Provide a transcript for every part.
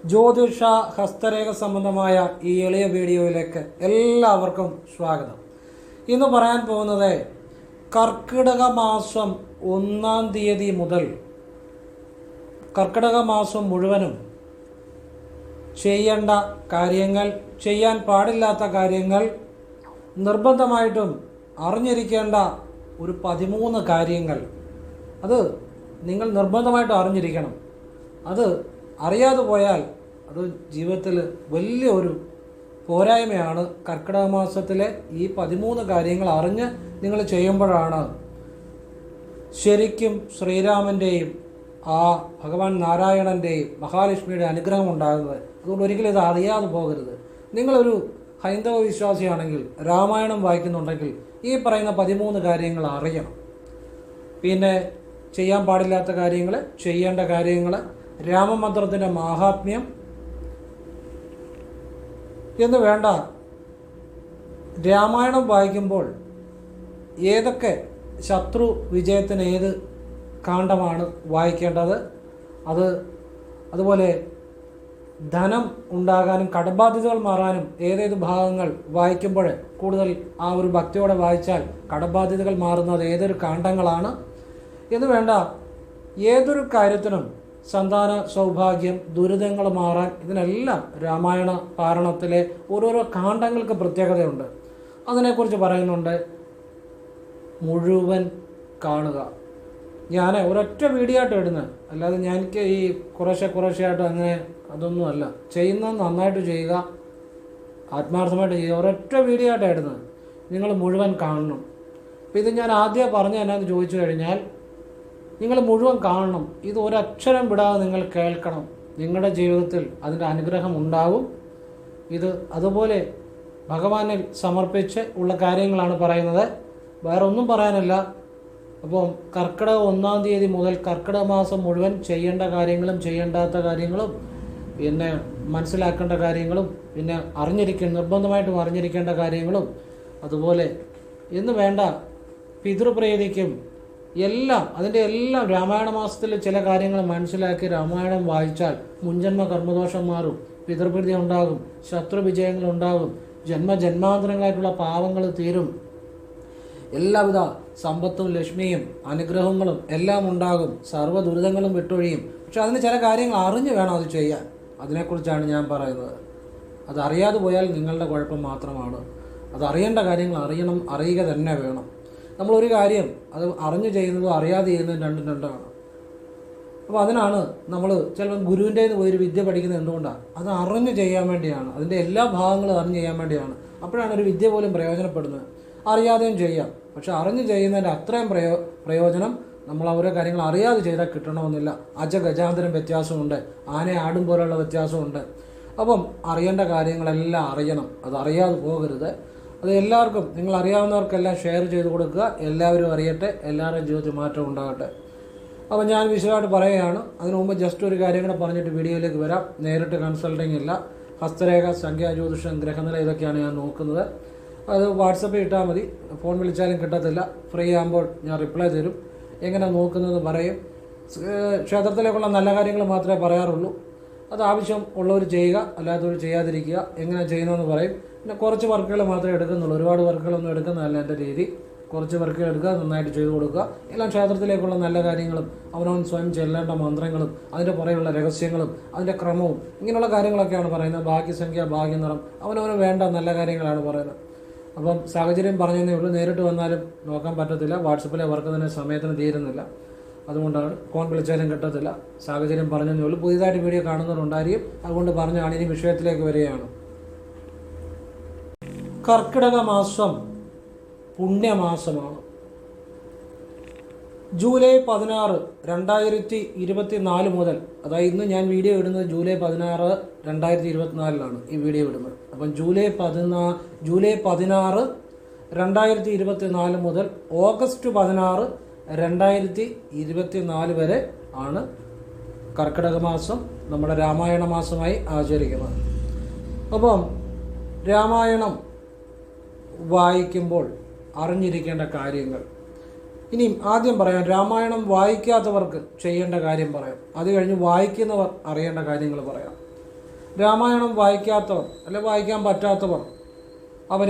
ജ്യോതിഷ ഹസ്തരേഖ സംബന്ധമായ ഈ എളിയ വീഡിയോയിലേക്ക് എല്ലാവർക്കും സ്വാഗതം. ഇന്ന് പറയാൻ പോകുന്നത് കർക്കിടക മാസം 1-ാം തീയതി മുതൽ കർക്കിടക മാസം മുഴുവനും ചെയ്യേണ്ട കാര്യങ്ങൾ, ചെയ്യാൻ പാടില്ലാത്ത കാര്യങ്ങൾ, നിർബന്ധമായിട്ടും അറിഞ്ഞിരിക്കേണ്ട ഒരു 13 കാര്യങ്ങൾ. അത് നിങ്ങൾ നിർബന്ധമായിട്ടും അറിഞ്ഞിരിക്കണം. അത് അറിയാതെ പോയാൽ അത് ജീവിതത്തിൽ വലിയൊരു പോരായ്മയാണ്. കർക്കിടക മാസത്തിലെ ഈ 13 കാര്യങ്ങൾ അറിഞ്ഞ് നിങ്ങൾ ചെയ്യുമ്പോഴാണ് ശരിക്കും ശ്രീരാമൻ്റെയും ആ ഭഗവാൻ നാരായണൻ്റെയും മഹാലക്ഷ്മിയുടെ അനുഗ്രഹം ഉണ്ടാകുന്നത്. അതുകൊണ്ട് ഒരിക്കലും ഇത് അറിയാതെ പോകരുത്. നിങ്ങളൊരു ഹൈന്ദവ വിശ്വാസിയാണെങ്കിൽ, രാമായണം വായിക്കുന്നുണ്ടെങ്കിൽ ഈ പറയുന്ന 13 കാര്യങ്ങൾ അറിയണം. പിന്നെ ചെയ്യാൻ പാടില്ലാത്ത കാര്യങ്ങൾ, ചെയ്യേണ്ട കാര്യങ്ങൾ, രാമമന്ത്രത്തിൻ്റെ മാഹാത്മ്യം എന്ന് വേണ്ട. രാമായണം വായിക്കുമ്പോൾ ഏതൊക്കെ ശത്രു വിജയത്തിന് ഏത് കാണ്ഡമാണ് വായിക്കേണ്ടത്, അതുപോലെ ധനം ഉണ്ടാകാനും കടബാധ്യതകൾ മാറാനും ഏതേത് ഭാഗങ്ങൾ വായിക്കുമ്പോൾ കൂടുതൽ ആ ഒരു ഭക്തിയോടെ വായിച്ചാൽ കടബാധ്യതകൾ മാറുന്നത് ഏതൊരു കാണ്ഡങ്ങളാണ് എന്ന് വേണ്ട. ഏതൊരു കാര്യത്തിനും സന്താന സൗഭാഗ്യം, ദുരിതങ്ങൾ മാറാൻ, ഇതിനെല്ലാം രാമായണ പാരായണത്തിലെ ഓരോരോ കാണ്ഡങ്ങൾക്ക് പ്രത്യേകതയുണ്ട്. അതിനെക്കുറിച്ച് പറയുന്നുണ്ട്. മുഴുവൻ കാണുക. ഞാൻ ഒരൊറ്റ വീഡിയോ ആയിട്ട് ഇടുന്നത്, അല്ലാതെ എനിക്ക് ഈ കുറേശ്ശെയായിട്ട് അങ്ങനെ അതൊന്നുമല്ല. ചെയ്യുന്നത് നന്നായിട്ട് ചെയ്യുക, ആത്മാർത്ഥമായിട്ട് ചെയ്യുക. ഒരൊറ്റ വീഡിയോ ആയിട്ടാണ് ഇടുന്നത്. നിങ്ങൾ മുഴുവൻ കാണണം. അപ്പോൾ ഇത് ഞാൻ ആദ്യം പറഞ്ഞ എന്നാന്ന് ചോദിച്ചു കഴിഞ്ഞാൽ, നിങ്ങൾ മുഴുവൻ കാണണം. ഇത് ഒരക്ഷരം വിടാതെ നിങ്ങൾ കേൾക്കണം. നിങ്ങളുടെ ജീവിതത്തിൽ അതിൻ്റെ അനുഗ്രഹം ഉണ്ടാവും. ഇത് അതുപോലെ ഭഗവാനിൽ സമർപ്പിച്ച് ഉള്ള കാര്യങ്ങളാണ് പറയുന്നത്, വേറെ ഒന്നും പറയാനില്ല. അപ്പം കർക്കിടക 1-ാം തീയതി മുതൽ കർക്കിടക മാസം മുഴുവൻ ചെയ്യേണ്ട കാര്യങ്ങളും ചെയ്യേണ്ടാത്ത കാര്യങ്ങളും, പിന്നെ മനസ്സിലാക്കേണ്ട കാര്യങ്ങളും, പിന്നെ നിർബന്ധമായിട്ടും അറിഞ്ഞിരിക്കേണ്ട കാര്യങ്ങളും, അതുപോലെ എന്ന് വേണ്ട പിതൃപ്രീതിക്കും എല്ലാം, അതിൻ്റെ എല്ലാം രാമായണ മാസത്തിൽ ചില കാര്യങ്ങൾ മനസ്സിലാക്കി രാമായണം വായിച്ചാൽ മുൻജന്മ കർമ്മദോഷം മാറും, പിതൃപ്രീതി ഉണ്ടാകും, ശത്രു വിജയങ്ങൾ ഉണ്ടാകും, ജന്മാന്തരങ്ങളായിട്ടുള്ള പാവങ്ങൾ തീരും, എല്ലാവിധ സമ്പത്തും ലക്ഷ്മിയും അനുഗ്രഹങ്ങളും എല്ലാം ഉണ്ടാകും, സർവ്വ ദുരിതങ്ങളും വിട്ടൊഴിയും. പക്ഷെ അതിന് ചില കാര്യങ്ങൾ അറിഞ്ഞു വേണം അത് ചെയ്യാൻ. അതിനെക്കുറിച്ചാണ് ഞാൻ പറയുന്നത്. അതറിയാതെ പോയാൽ നിങ്ങളുടെ കുഴപ്പം മാത്രമാണ്. അതറിയേണ്ട കാര്യങ്ങൾ അറിയുക തന്നെ വേണം. നമ്മളൊരു കാര്യം അത് അറിഞ്ഞു ചെയ്യുന്നതും അറിയാതെ ചെയ്യുന്നതും രണ്ടാണ്. അപ്പോൾ അതിനാണ് നമ്മൾ ചിലപ്പോൾ ഗുരുവിൻ്റെ പോയി ഒരു വിദ്യ പഠിക്കുന്നത്. എന്തുകൊണ്ടാണ്? അത് അറിഞ്ഞു ചെയ്യാൻ വേണ്ടിയാണ്. അതിൻ്റെ എല്ലാ ഭാഗങ്ങളും അറിഞ്ഞു ചെയ്യാൻ വേണ്ടിയാണ്. അപ്പോഴാണ് ഒരു വിദ്യ പോലും പ്രയോജനപ്പെടുന്നത്. അറിയാതെയും ചെയ്യാം, പക്ഷെ അറിഞ്ഞു ചെയ്യുന്നതിൻ്റെ അത്രയും പ്രയോജനം നമ്മൾ ഓരോ കാര്യങ്ങൾ അറിയാതെ ചെയ്താൽ കിട്ടണമെന്നില്ല. ഗജാന്തരം വ്യത്യാസമുണ്ട്, ആനയെ ആടും പോലുള്ള വ്യത്യാസമുണ്ട്. അപ്പം അറിയേണ്ട കാര്യങ്ങളെല്ലാം അറിയണം. അത് അറിയാതെ പോകരുത്. അത് എല്ലാവർക്കും, നിങ്ങൾ അറിയാവുന്നവർക്കെല്ലാം ഷെയർ ചെയ്ത് കൊടുക്കുക. എല്ലാവരും അറിയട്ടെ, എല്ലാവരുടെയും ജീവിതത്തിൽ മാറ്റം ഉണ്ടാകട്ടെ. അപ്പോൾ ഞാൻ വിശദമായിട്ട് പറയുകയാണ്. അതിനു മുമ്പ് ജസ്റ്റ് ഒരു കാര്യം കൂടെ പറഞ്ഞിട്ട് വീഡിയോയിലേക്ക് വരാം. നേരിട്ട് കൺസൾട്ടിങ് ഇല്ല. ഹസ്തരേഖ, സംഖ്യാ ജ്യോതിഷം, ഗ്രഹനില ഇതൊക്കെയാണ് ഞാൻ നോക്കുന്നത്. അത് വാട്സപ്പിൽ ഇട്ടാൽ മതി. ഫോൺ വിളിച്ചാലും കിട്ടത്തില്ല. ഫ്രീ ആകുമ്പോൾ ഞാൻ റിപ്ലൈ തരും. എങ്ങനെ നോക്കുന്നത് പറയും. ക്ഷേത്രത്തിലേക്കുള്ള നല്ല കാര്യങ്ങൾ മാത്രമേ പറയാറുള്ളൂ. അത് ആവശ്യം ഉള്ളവർ ചെയ്യുക, അല്ലാത്തവർ ചെയ്യാതിരിക്കുക. എങ്ങനെ ചെയ്യുന്നതെന്ന് പറയും. പിന്നെ കുറച്ച് വർക്കുകൾ മാത്രമേ എടുക്കുന്നുള്ളൂ. ഒരുപാട് വർക്കുകളൊന്നും എടുക്കുന്നതല്ല എൻ്റെ രീതി. കുറച്ച് വർക്കുകൾ എടുക്കുക, നന്നായിട്ട് ചെയ്തു കൊടുക്കുക. എല്ലാം ക്ഷേത്രത്തിലേക്കുള്ള നല്ല കാര്യങ്ങളും അവനവൻ സ്വയം ചെല്ലേണ്ട മന്ത്രങ്ങളും അതിൻ്റെ പുറകെയുള്ള രഹസ്യങ്ങളും അതിൻ്റെ ക്രമവും ഇങ്ങനെയുള്ള കാര്യങ്ങളൊക്കെയാണ് പറയുന്നത്. ഭാഗ്യസംഖ്യ, ഭാഗ്യനിറം, അവനവന് വേണ്ട നല്ല കാര്യങ്ങളാണ് പറയുന്നത്. അപ്പം സാഹചര്യം പറഞ്ഞതേ ഉള്ളൂ. നേരിട്ട് വന്നാലും നോക്കാൻ പറ്റത്തില്ല. വാട്സപ്പിലെ വർക്ക് തന്നെ സമയത്തിന് തീരുന്നില്ല. അതുകൊണ്ടാണ്. ഫോൺ വിളിച്ചാലും കിട്ടത്തില്ല. സാഹചര്യം പറഞ്ഞതേ ഉള്ളൂ. പുതിയതായിട്ട് വീഡിയോ കാണുന്നവരുണ്ടായിരിക്കും. അതുകൊണ്ട് പറഞ്ഞാണ്. ഇനി വിഷയത്തിലേക്ക് വരികയാണ്. കർക്കിടക മാസം പുണ്യമാസമാണ്. ജൂലൈ 16, 2024 മുതൽ, അതായത് ഇന്ന് ഞാൻ വീഡിയോ ഇടുന്നത് ജൂലൈ 16, 2024 ഈ വീഡിയോ ഇടുന്നത്. അപ്പം ജൂലൈ 16, 2024 മുതൽ ഓഗസ്റ്റ് 16, 2024 വരെ ആണ് കർക്കിടക മാസം നമ്മുടെ രാമായണ മാസമായി ആചരിക്കുന്നത്. അപ്പം രാമായണം വായിക്കുമ്പോൾ അറിഞ്ഞിരിക്കേണ്ട കാര്യങ്ങൾ, ഇനി ആദ്യം പറയാം. രാമായണം വായിക്കാത്തവർക്ക് ചെയ്യേണ്ട കാര്യം പറയാം. അത് കഴിഞ്ഞ് വായിക്കുന്നവർ അറിയേണ്ട കാര്യങ്ങൾ പറയാം. രാമായണം വായിക്കാത്തവർ അല്ലെ വായിക്കാൻ പറ്റാത്തവർ അവർ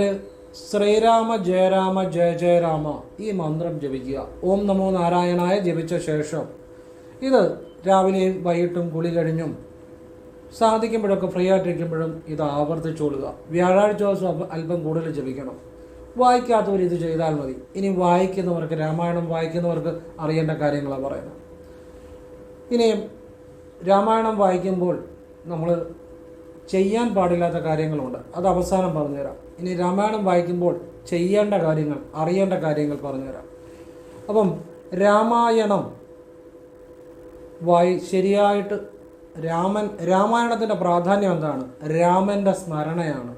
ശ്രീരാമ ജയരാമ ജയ ജയ രാമ ഈ മന്ത്രം ജപിക്കുക. ഓം നമോ നാരായണായ ജപിച്ച ശേഷം ഇത് രാവിലെയും വൈകിട്ടും കുളി കഴിഞ്ഞും സാധിക്കുമ്പോഴൊക്കെ ഫ്രീ ആയിട്ടിരിക്കുമ്പോഴും ഇത് ആവർത്തിച്ചോളുക. വ്യാഴാഴ്ച ദിവസം അല്പം കൂടുതൽ ജപിക്കണം. വായിക്കാത്തവർ ഇത് ചെയ്താൽ മതി. ഇനി വായിക്കുന്നവർക്ക്, രാമായണം വായിക്കുന്നവർക്ക് അറിയേണ്ട കാര്യങ്ങളാണ് പറയുന്നത്. ഇനിയും രാമായണം വായിക്കുമ്പോൾ നമ്മൾ ചെയ്യാൻ പാടില്ലാത്ത കാര്യങ്ങളുണ്ട്, അത് അവസാനം പറഞ്ഞുതരാം. ഇനി രാമായണം വായിക്കുമ്പോൾ ചെയ്യേണ്ട കാര്യങ്ങൾ, അറിയേണ്ട കാര്യങ്ങൾ പറഞ്ഞുതരാം. അപ്പം രാമായണം ശരിയായിട്ട് രാമായണത്തിൻ്റെ പ്രാധാന്യം എന്താണ്? രാമൻ്റെ സ്മരണയാണ്,